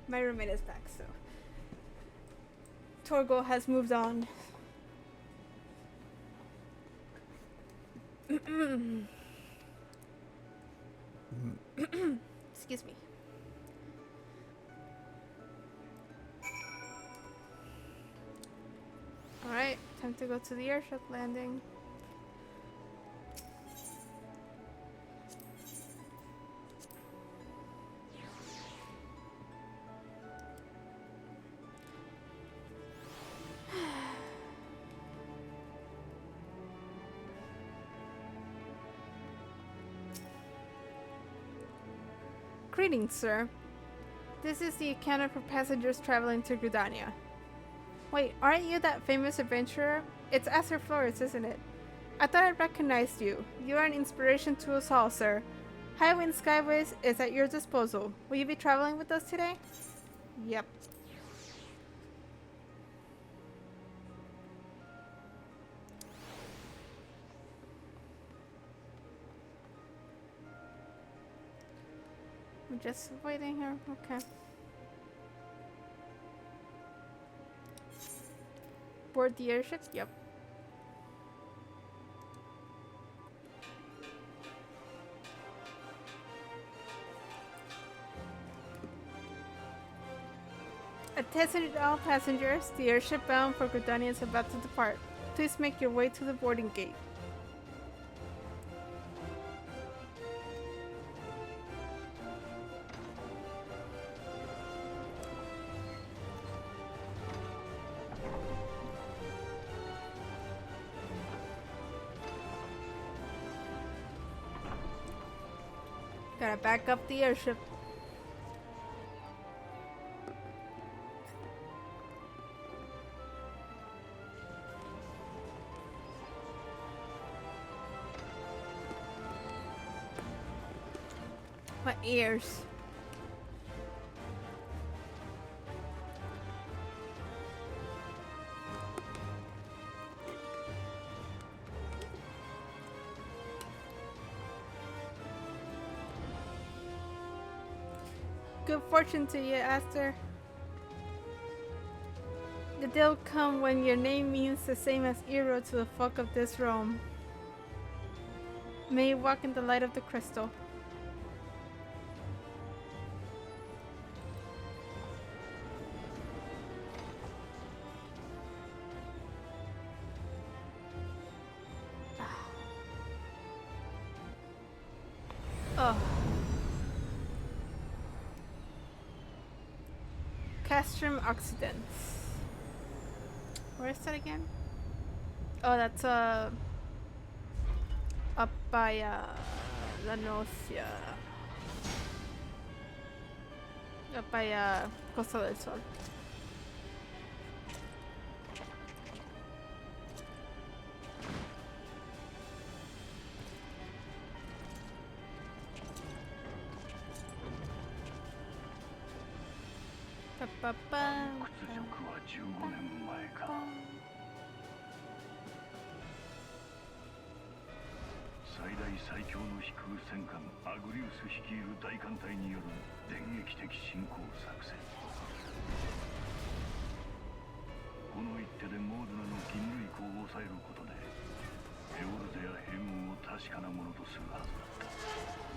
[SPEAKER 1] My roommate is back, so Torgo has moved on. Excuse me. Alright, time to go to the airship landing. Greetings, sir. This is the account for passengers traveling to Gridania. Wait, aren't you that famous adventurer? It's Acer Flores, isn't it? I thought I recognized you. You are an inspiration to us all, sir. Highwind Skyways is at your disposal. Will you be traveling with us today? Yep. I'm just waiting here. Okay. Board the airship? Yep. Attention to all passengers, the airship bound for Gridania is about to depart. Please make your way to the boarding gate. Gotta back up the airship. My ears. Good fortune to you, Aster. The day will come when your name means the same as Iro to the folk of this realm. May you walk in the light of the crystal. Oh. Castrum Occidents. Where is that again? Oh, that's up by La Nocia. Up by Costa del Sol. Pa, pa, pa,
[SPEAKER 7] 屈辱は15年前か。最大最強の飛空戦艦アグリウス率いる大艦隊による電撃的侵攻作戦。この一手でモードナの銀類湖を抑えることでエオルゼや平軍を確かなものとするはずだった。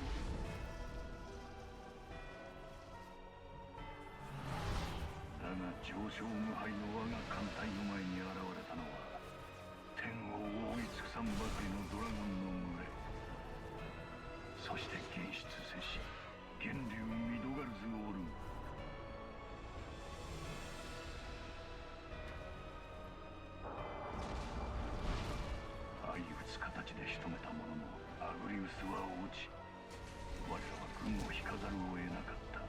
[SPEAKER 7] 上昇無敗の我が艦隊の前に現れたのは天を覆い尽くさんばかりのドラゴンの群れ。そして現出せし源流ミドガルズオル。相打つ形で仕留めたもののアグリウスは落ち、我らは軍を引かざるを得なかった。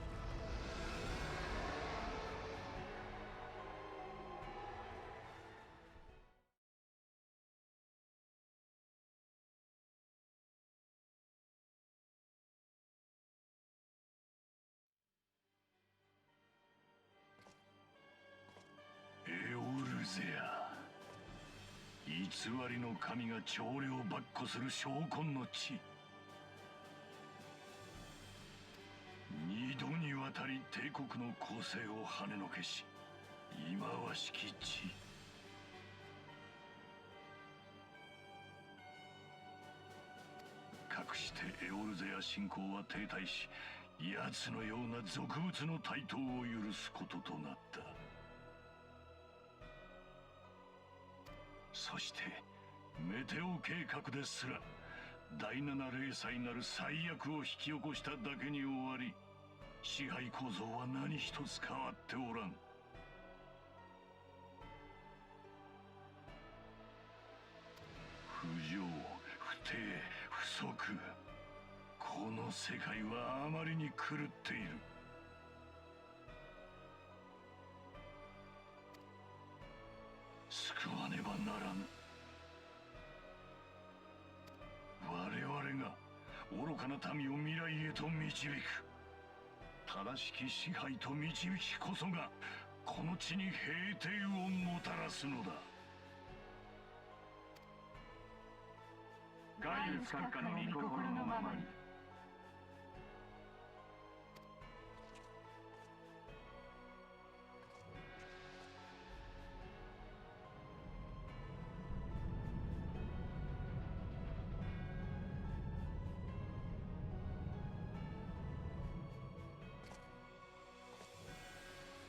[SPEAKER 7] エオルゼア、偽りの神が長領跋扈する証拠の地。二度にわたり帝国の攻勢を跳ねのけし、忌まわしき地。かくしてエオルゼア信仰は停滞し、奴のような俗物の台頭を許すこととなった。そしてメテオ計画ですら第七霊祭なる最悪を引き起こしただけに終わり、支配構造は何一つ変わっておらん。不条、不定、不足、この世界はあまりに狂っている。救わねばならぬ。我々が愚かな民を未来へと導く。正しき支配と導きこそがこの地に平定をもたらすのだ。
[SPEAKER 8] ガイウス閣下の御心のままに。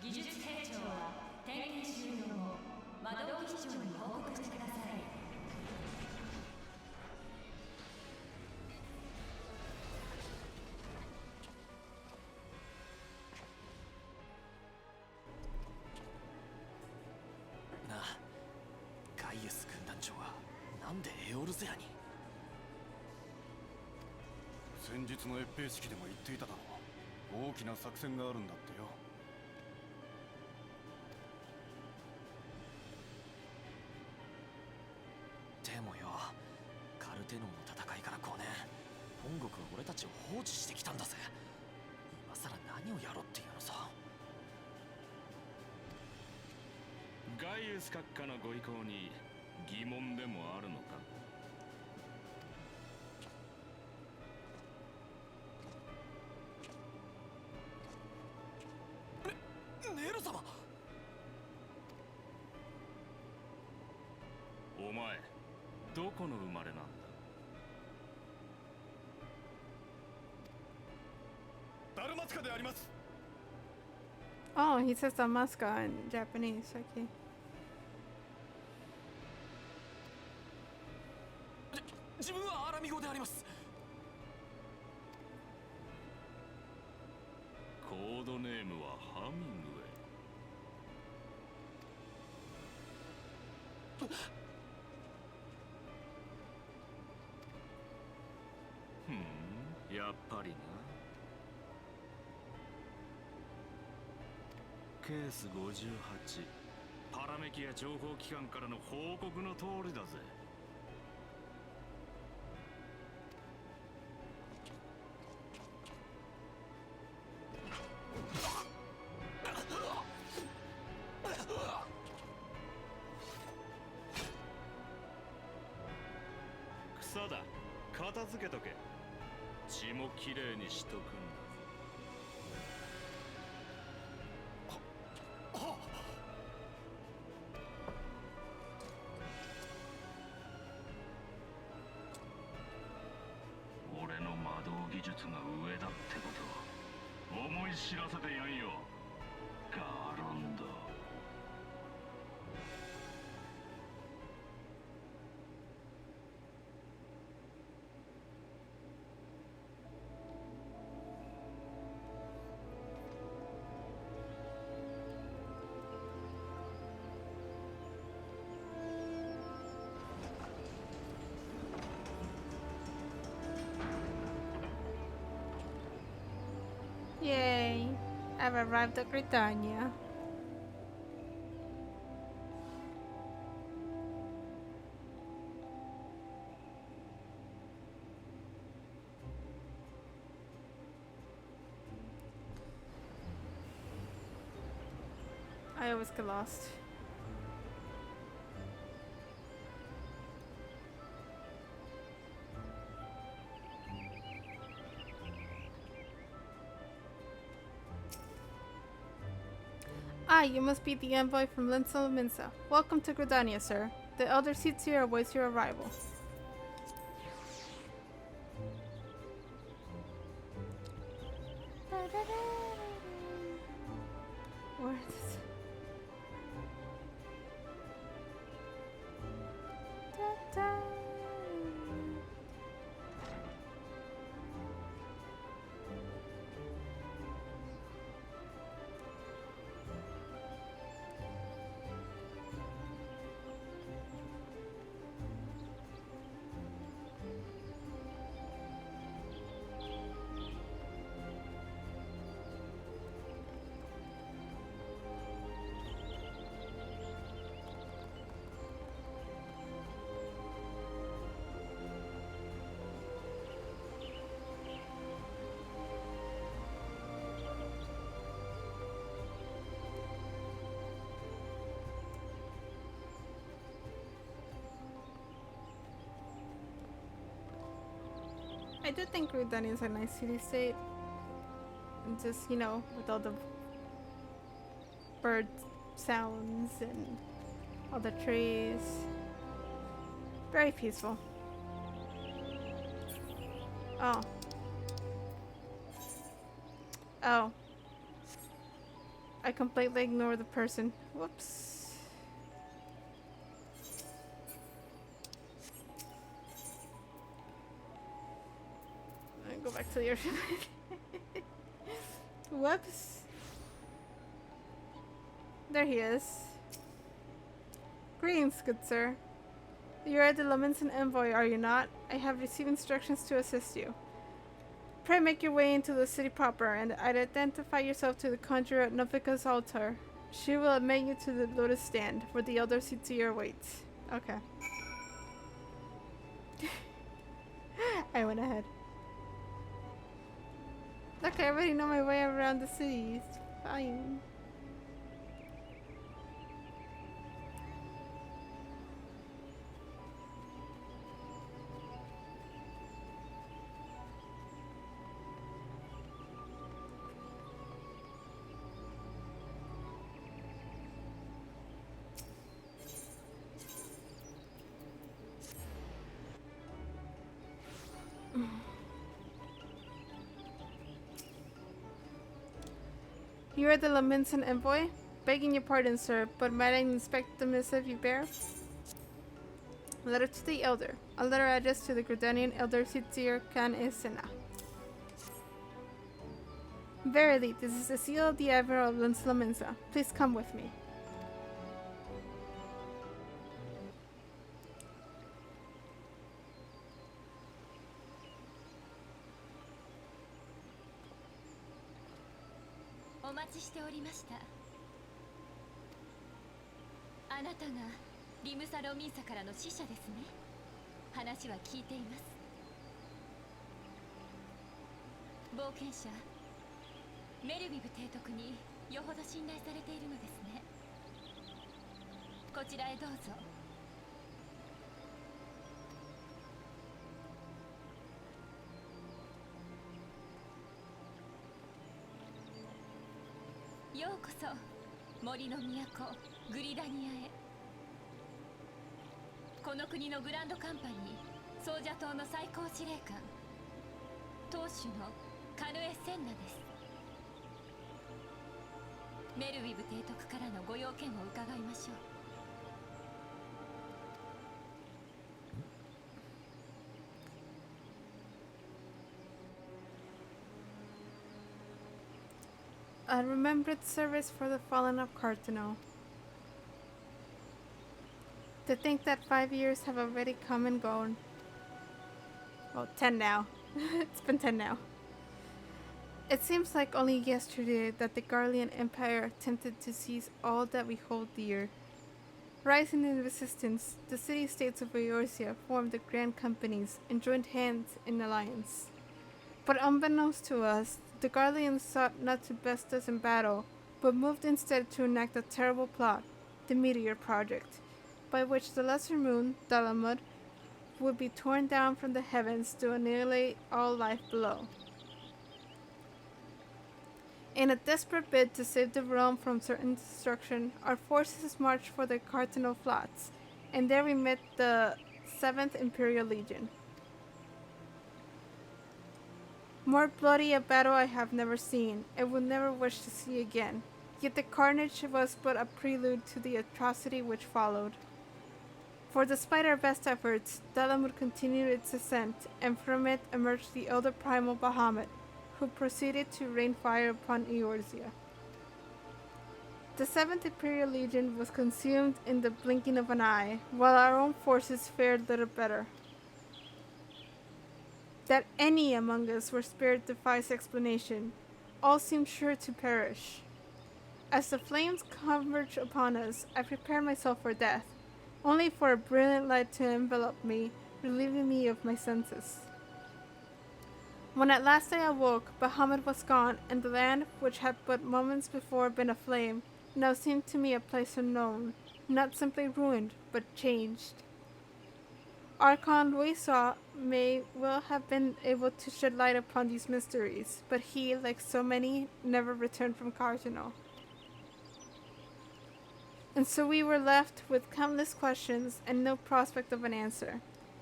[SPEAKER 4] 技術成長は点検終了後、窓機長に報告してください。
[SPEAKER 6] なあ、ガイエス軍団長はなんでエオルゼアに？
[SPEAKER 9] 先日の閲兵式でも言っていただろう。大きな作戦があるんだってよ。
[SPEAKER 6] でもよ、カルテノンの戦いから5年、本国は俺たちを放置してきたんだぜ。今さら何をやろうっていうのさ。
[SPEAKER 10] ガイウス閣下のご意向に疑問でもあるのか？
[SPEAKER 6] ネロ様！
[SPEAKER 10] お前どこの生まれなんだ？
[SPEAKER 9] ダルマツカであります。
[SPEAKER 1] Oh, he says Damaska in Japanese. Okay.
[SPEAKER 6] 自分はアラミ語であります。
[SPEAKER 10] コードネームはハミングウェイ。やっぱりな。ケース58、パラメキア情報機関からの報告の通りだぜ。草だ、片付けとけ。血もきれいにしとくんだ。俺の魔導技術が上だってことを思い知らせてやんよ、ガロンド。
[SPEAKER 1] Yay! I've arrived at Britannia. I always get lost. Ah, you must be the envoy from Linsel Minsa. Welcome to Gridania, sir. The Elder Seatsier awaits your arrival. Where is this? Da-da. I do think Gridania is a nice city-state. And just, you know, with all the bird sounds and all the trees. Very peaceful. Oh. Oh. I completely ignored the person. Whoops. Go back to the airship. Whoops. There he is. Greetings, good sir. You are the Laminson envoy, are you not? I have received instructions to assist you. Pray make your way into the city proper and identify yourself to the conjurer at Novika's altar. She will admit you to the lotus stand, where the elder Seatsier waits. Okay. I went ahead. Look, I already know my way around the city. It's fine. You are the Laminson envoy? Begging your pardon, sir, but might I inspect the missive you bear? A letter to the Elder. A letter addressed to the Gridanian Elder Sitzir Khan Isena. Verily, this is the seal of the Admiral of Laminsa. Please come with me.
[SPEAKER 4] あなたがリムサロミンサからの使者ですね。話は聞いています。冒険者メルビブ提督によほど信頼されているのですね。こちらへどうぞ。ようこそ森の都グリダニアへ。この国のグランドカンパニーソージャ島の最高司令官当主のカヌエ・センナです。メルウィブ提督からのご用件を伺いましょう。
[SPEAKER 1] A remembered service for the fallen of Cartano. To think that 5 years have already come and gone. Well, 10 now. It's been 10 now. It seems like only yesterday that the Garlean Empire attempted to seize all that we hold dear. Rising in resistance, the city-states of Eorzea formed the Grand Companies and joined hands in alliance. But unbeknownst to us, the Garleans sought not to best us in battle, but moved instead to enact a terrible plot, the Meteor Project, by which the lesser moon, Dalamud, would be torn down from the heavens to annihilate all life below. In a desperate bid to save the realm from certain destruction, our forces marched for the Cardinal Flats, and there we met the 7th Imperial Legion. More bloody a battle I have never seen, and would never wish to see again, yet the carnage was but a prelude to the atrocity which followed. For despite our best efforts, Dalamud continued its ascent, and from it emerged the elder primal Bahamut, who proceeded to rain fire upon Eorzea. The 7th Imperial Legion was consumed in the blinking of an eye, while our own forces fared little better. That any among us were spared defies explanation. All seemed sure to perish. As the flames converged upon us, I prepared myself for death, only for a brilliant light to envelop me, relieving me of my senses. When at last I awoke, Bahamut was gone, and the land, which had but moments before been aflame, now seemed to me a place unknown, not simply ruined, but changed. Archon Louisoix may well have been able to shed light upon these mysteries, but he, like so many, never returned from Cardinal. And so we were left with countless questions and no prospect of an answer.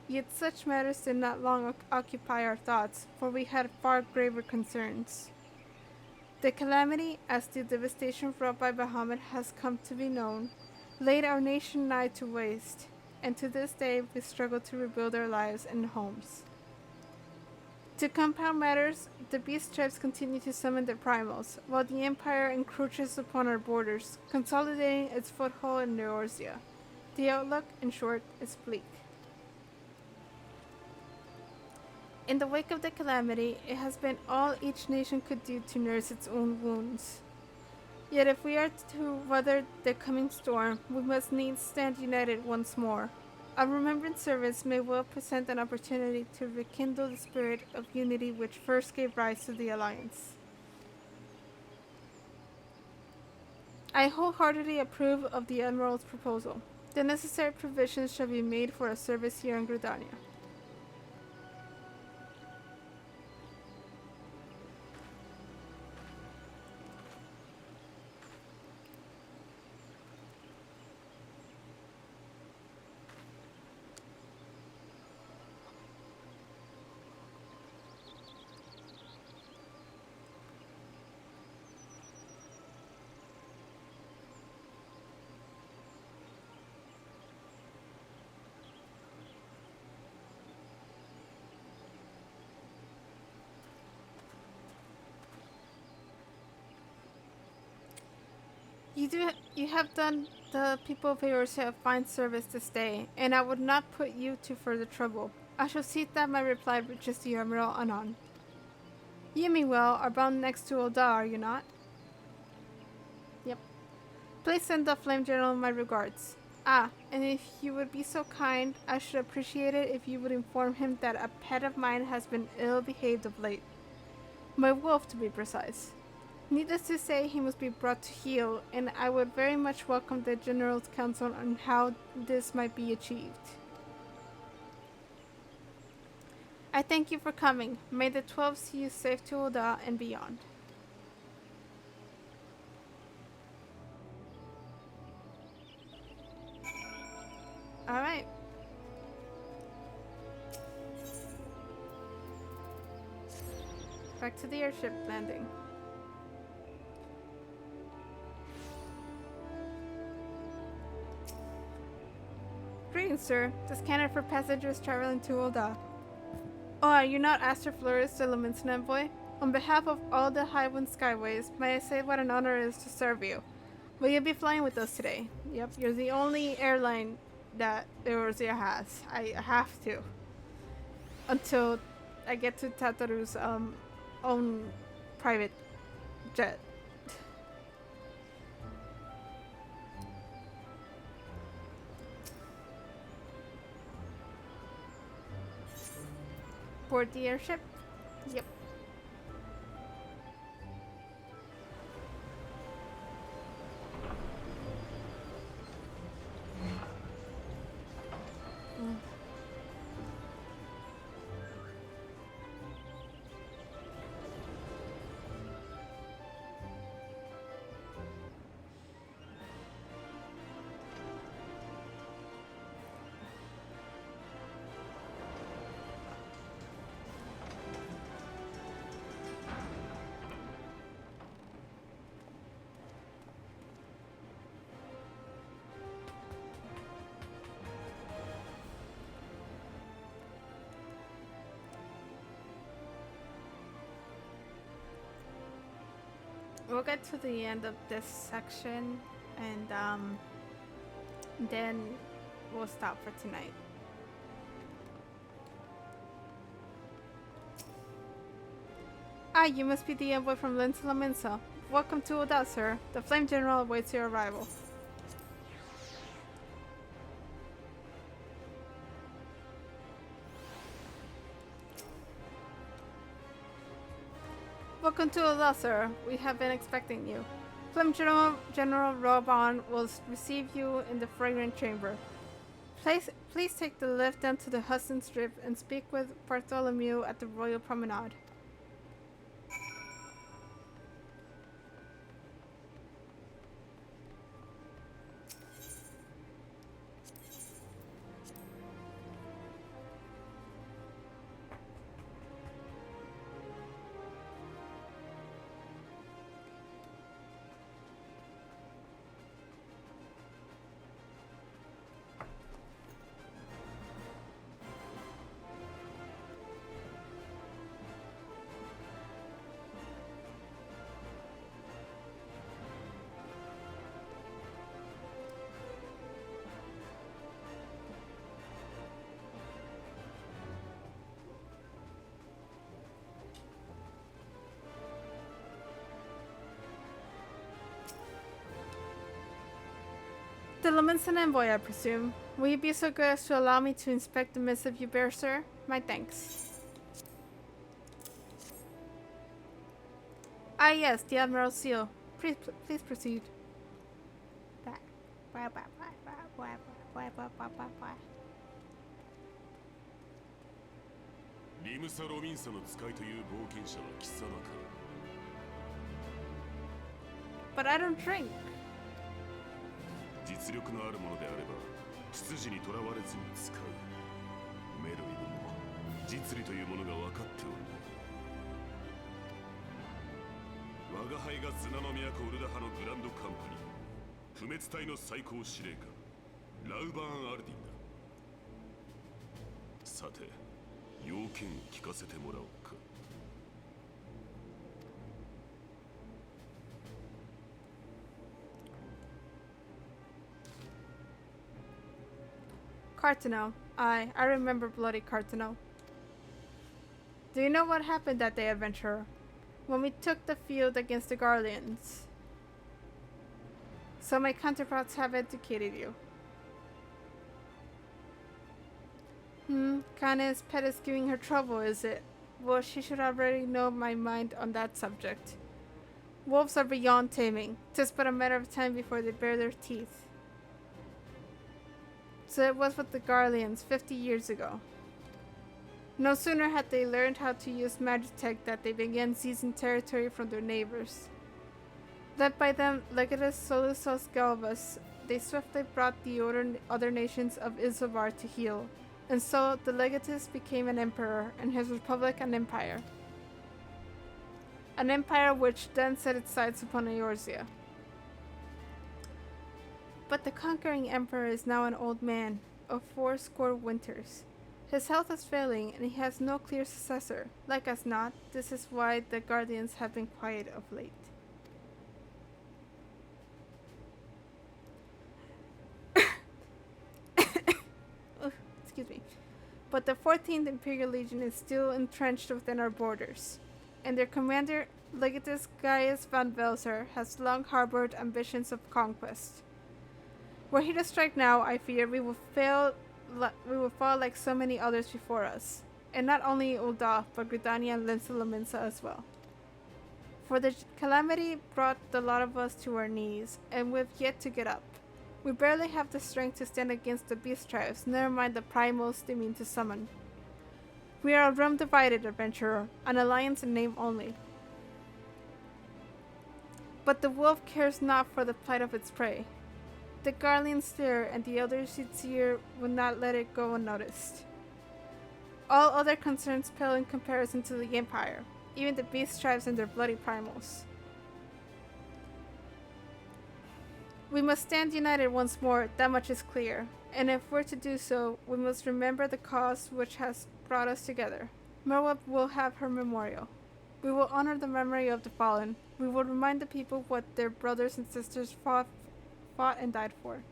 [SPEAKER 1] Yet such matters did not long occupy our thoughts, for we had far graver concerns. The calamity, as the devastation wrought by Bahamut has come to be known, laid our nation nigh to waste, and to this day we struggle to rebuild our lives and homes. To compound matters, the beast tribes continue to summon their primals, while the Empire encroaches upon our borders, consolidating its foothold in Eorzea. The outlook, in short, is bleak. In the wake of the calamity, it has been all each nation could do to nurse its own wounds. Yet if we are to weather the coming storm, we must needs stand united once more. A remembrance service may well present an opportunity to rekindle the spirit of unity which first gave rise to the Alliance. I wholeheartedly approve of the Admiral's proposal. The necessary provisions shall be made for a service here in Gridania. You have done the people of Eorzea a fine service this day, and I would not put you to further trouble. I shall see that my reply reaches the Admiral anon. You, meanwhile, are bound next to Ul'dah, are you not? Yep. Please send the Flame General my regards. Ah, and if you would be so kind, I should appreciate it if you would inform him that a pet of mine has been ill-behaved of late. My wolf, to be precise. Needless to say, he must be brought to heel, and I would very much welcome the General's counsel on how this might be achieved. I thank you for coming. May the 12 see you safe to Ul'dah and beyond. Alright. Back to the airship landing. Greetings, sir. The scanner for passengers traveling to Ul'dah. Oh, are you not Aster Flores, the Lamentin envoy? On behalf of all the Highwind Skyways, may I say what an honor it is to serve you. Will you be flying with us today? Yep, you're the only airline that Eorzea has. I have to. Until I get to Tataru's own private jet. Board the airship? Yep. we'll get to the end of this section, and then we'll stop for tonight. Ah, you must be the envoy from Lensla Mensa. Welcome to Oda, sir. The Flame General awaits your arrival. Welcome to Oda, sir. We have been expecting you. Flame General Roban will receive you in the Fragrant Chamber. Please take the lift down to the Hudson Strip and speak with Bartholomew at the Royal Promenade. The Lemonson envoy, I presume. Will you be so good as to allow me to inspect the missive you bear, sir? My thanks. Ah, yes, the Admiral's seal. Please proceed.
[SPEAKER 3] リムサ・ロミンサの使いという冒険者は貴様か。
[SPEAKER 1] But I don't drink.
[SPEAKER 3] 実力のあるものであれば秩序にとらわれずに使う。メロイドも実利というものが分かっておる。我が輩が砂の都ウルダ派のグランドカンパニー不滅隊の最高司令官ラウバーン・アルディンだ。さて要件を聞かせてもらおうか。
[SPEAKER 1] Cartano. I remember bloody Cartano. Do you know what happened that day, adventurer? When we took the field against the Guardians. So my counterparts have educated you. Kane's pet is giving her trouble, is it? Well, she should already know my mind on that subject. Wolves are beyond taming. 'Tis but a matter of time before they bare their teeth. So it was with the Guardians 50 years ago. No sooner had they learned how to use Magitech that they began seizing territory from their neighbors. Led by them, Legatus Solusos Galvas, they swiftly brought the other nations of Isobar to heel, and so the Legatus became an emperor, and his republic an empire. An empire which then set its sights upon Eorzea. But the conquering emperor is now an old man, of 80 winters. His health is failing, and he has no clear successor. Like as not, this is why the Guardians have been quiet of late. Excuse me. But the 14th Imperial Legion is still entrenched within our borders, and their commander, Legatus Gaius van Velzer, has long harbored ambitions of conquest. Were he to strike now, I fear we will fall like so many others before us, and not only Ul'dah, but Gridania and Lensla as well. For the calamity brought the lot of us to our knees, and we've yet to get up. We barely have the strength to stand against the beast tribes, never mind the primals they mean to summon. We are a realm divided, adventurer, an alliance in name only. But the wolf cares not for the plight of its prey. The Guardians stare, and the elder Seer will not let it go unnoticed. All other concerns pale in comparison to the Empire, even the beast tribes and their bloody primals. We must stand united once more, that much is clear, and if we're to do so, we must remember the cause which has brought us together. Merweb will have her memorial. We will honor the memory of the fallen. We will remind the people what their brothers and sisters fought and died for.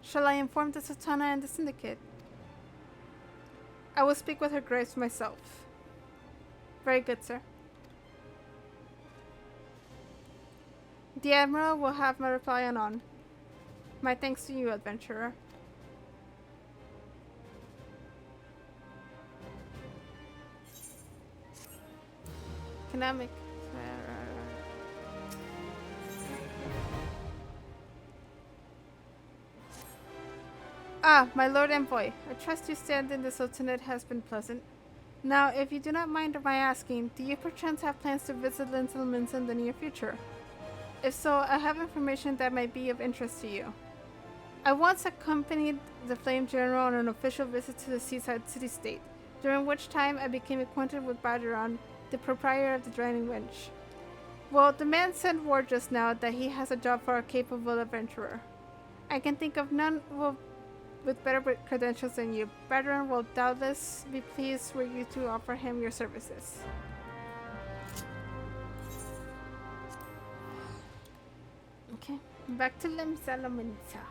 [SPEAKER 1] Shall I inform the Sultana and the Syndicate? I will speak with her grace myself. Very good, sir. The Admiral will have my reply anon. My thanks to you, adventurer. Economic. Ah, my Lord Envoy. I trust your stand in the Sultanate has been pleasant. Now, if you do not mind my asking, do you perchance have plans to visit the settlements in the near future? If so, I have information that might be of interest to you. I once accompanied the Flame General on an official visit to the seaside city-state, during which time I became acquainted with Baderon, the proprietor of the Drowning Wench. Well, the man sent word just now that he has a job for a capable adventurer. I can think of none with better credentials than you. Baderon will doubtless be pleased for you to offer him your services. Okay, back to Limsa Laminsa.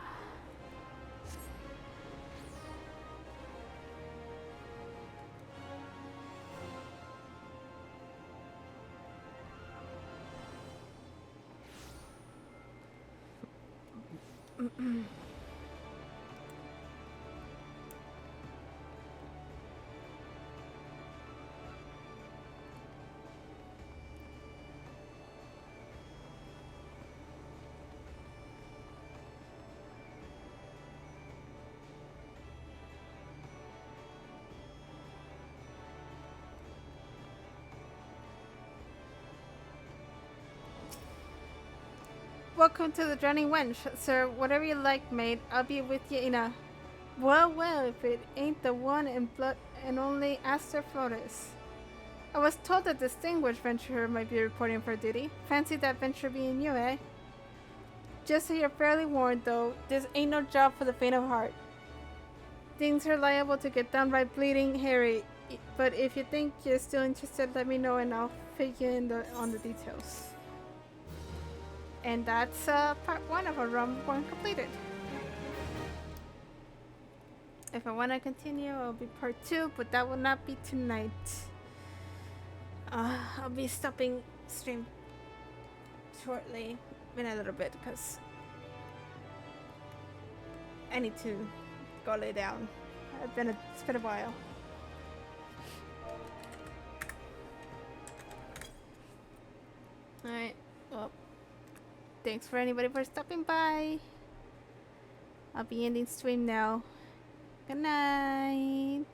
[SPEAKER 1] Welcome to the Drowning Wench, sir. Whatever you like, mate. I'll be with you in a... Well, if it ain't the one in blood and only Aster Flores. I was told a distinguished venturer might be reporting for duty. Fancy that venture being you, eh? Just so you're fairly warned, though, this ain't no job for the faint of heart. Things are liable to get downright bleeding hairy, but if you think you're still interested, let me know and I'll fill you in on the details. And that's part 1 of a run 1 completed. If I want to continue, it'll be part 2, but that will not be tonight. I'll be stopping stream shortly, in a little bit, because I need to go lay down. It's been a while. Alright, well, thanks for anybody for stopping by. I'll be ending stream now. Good night.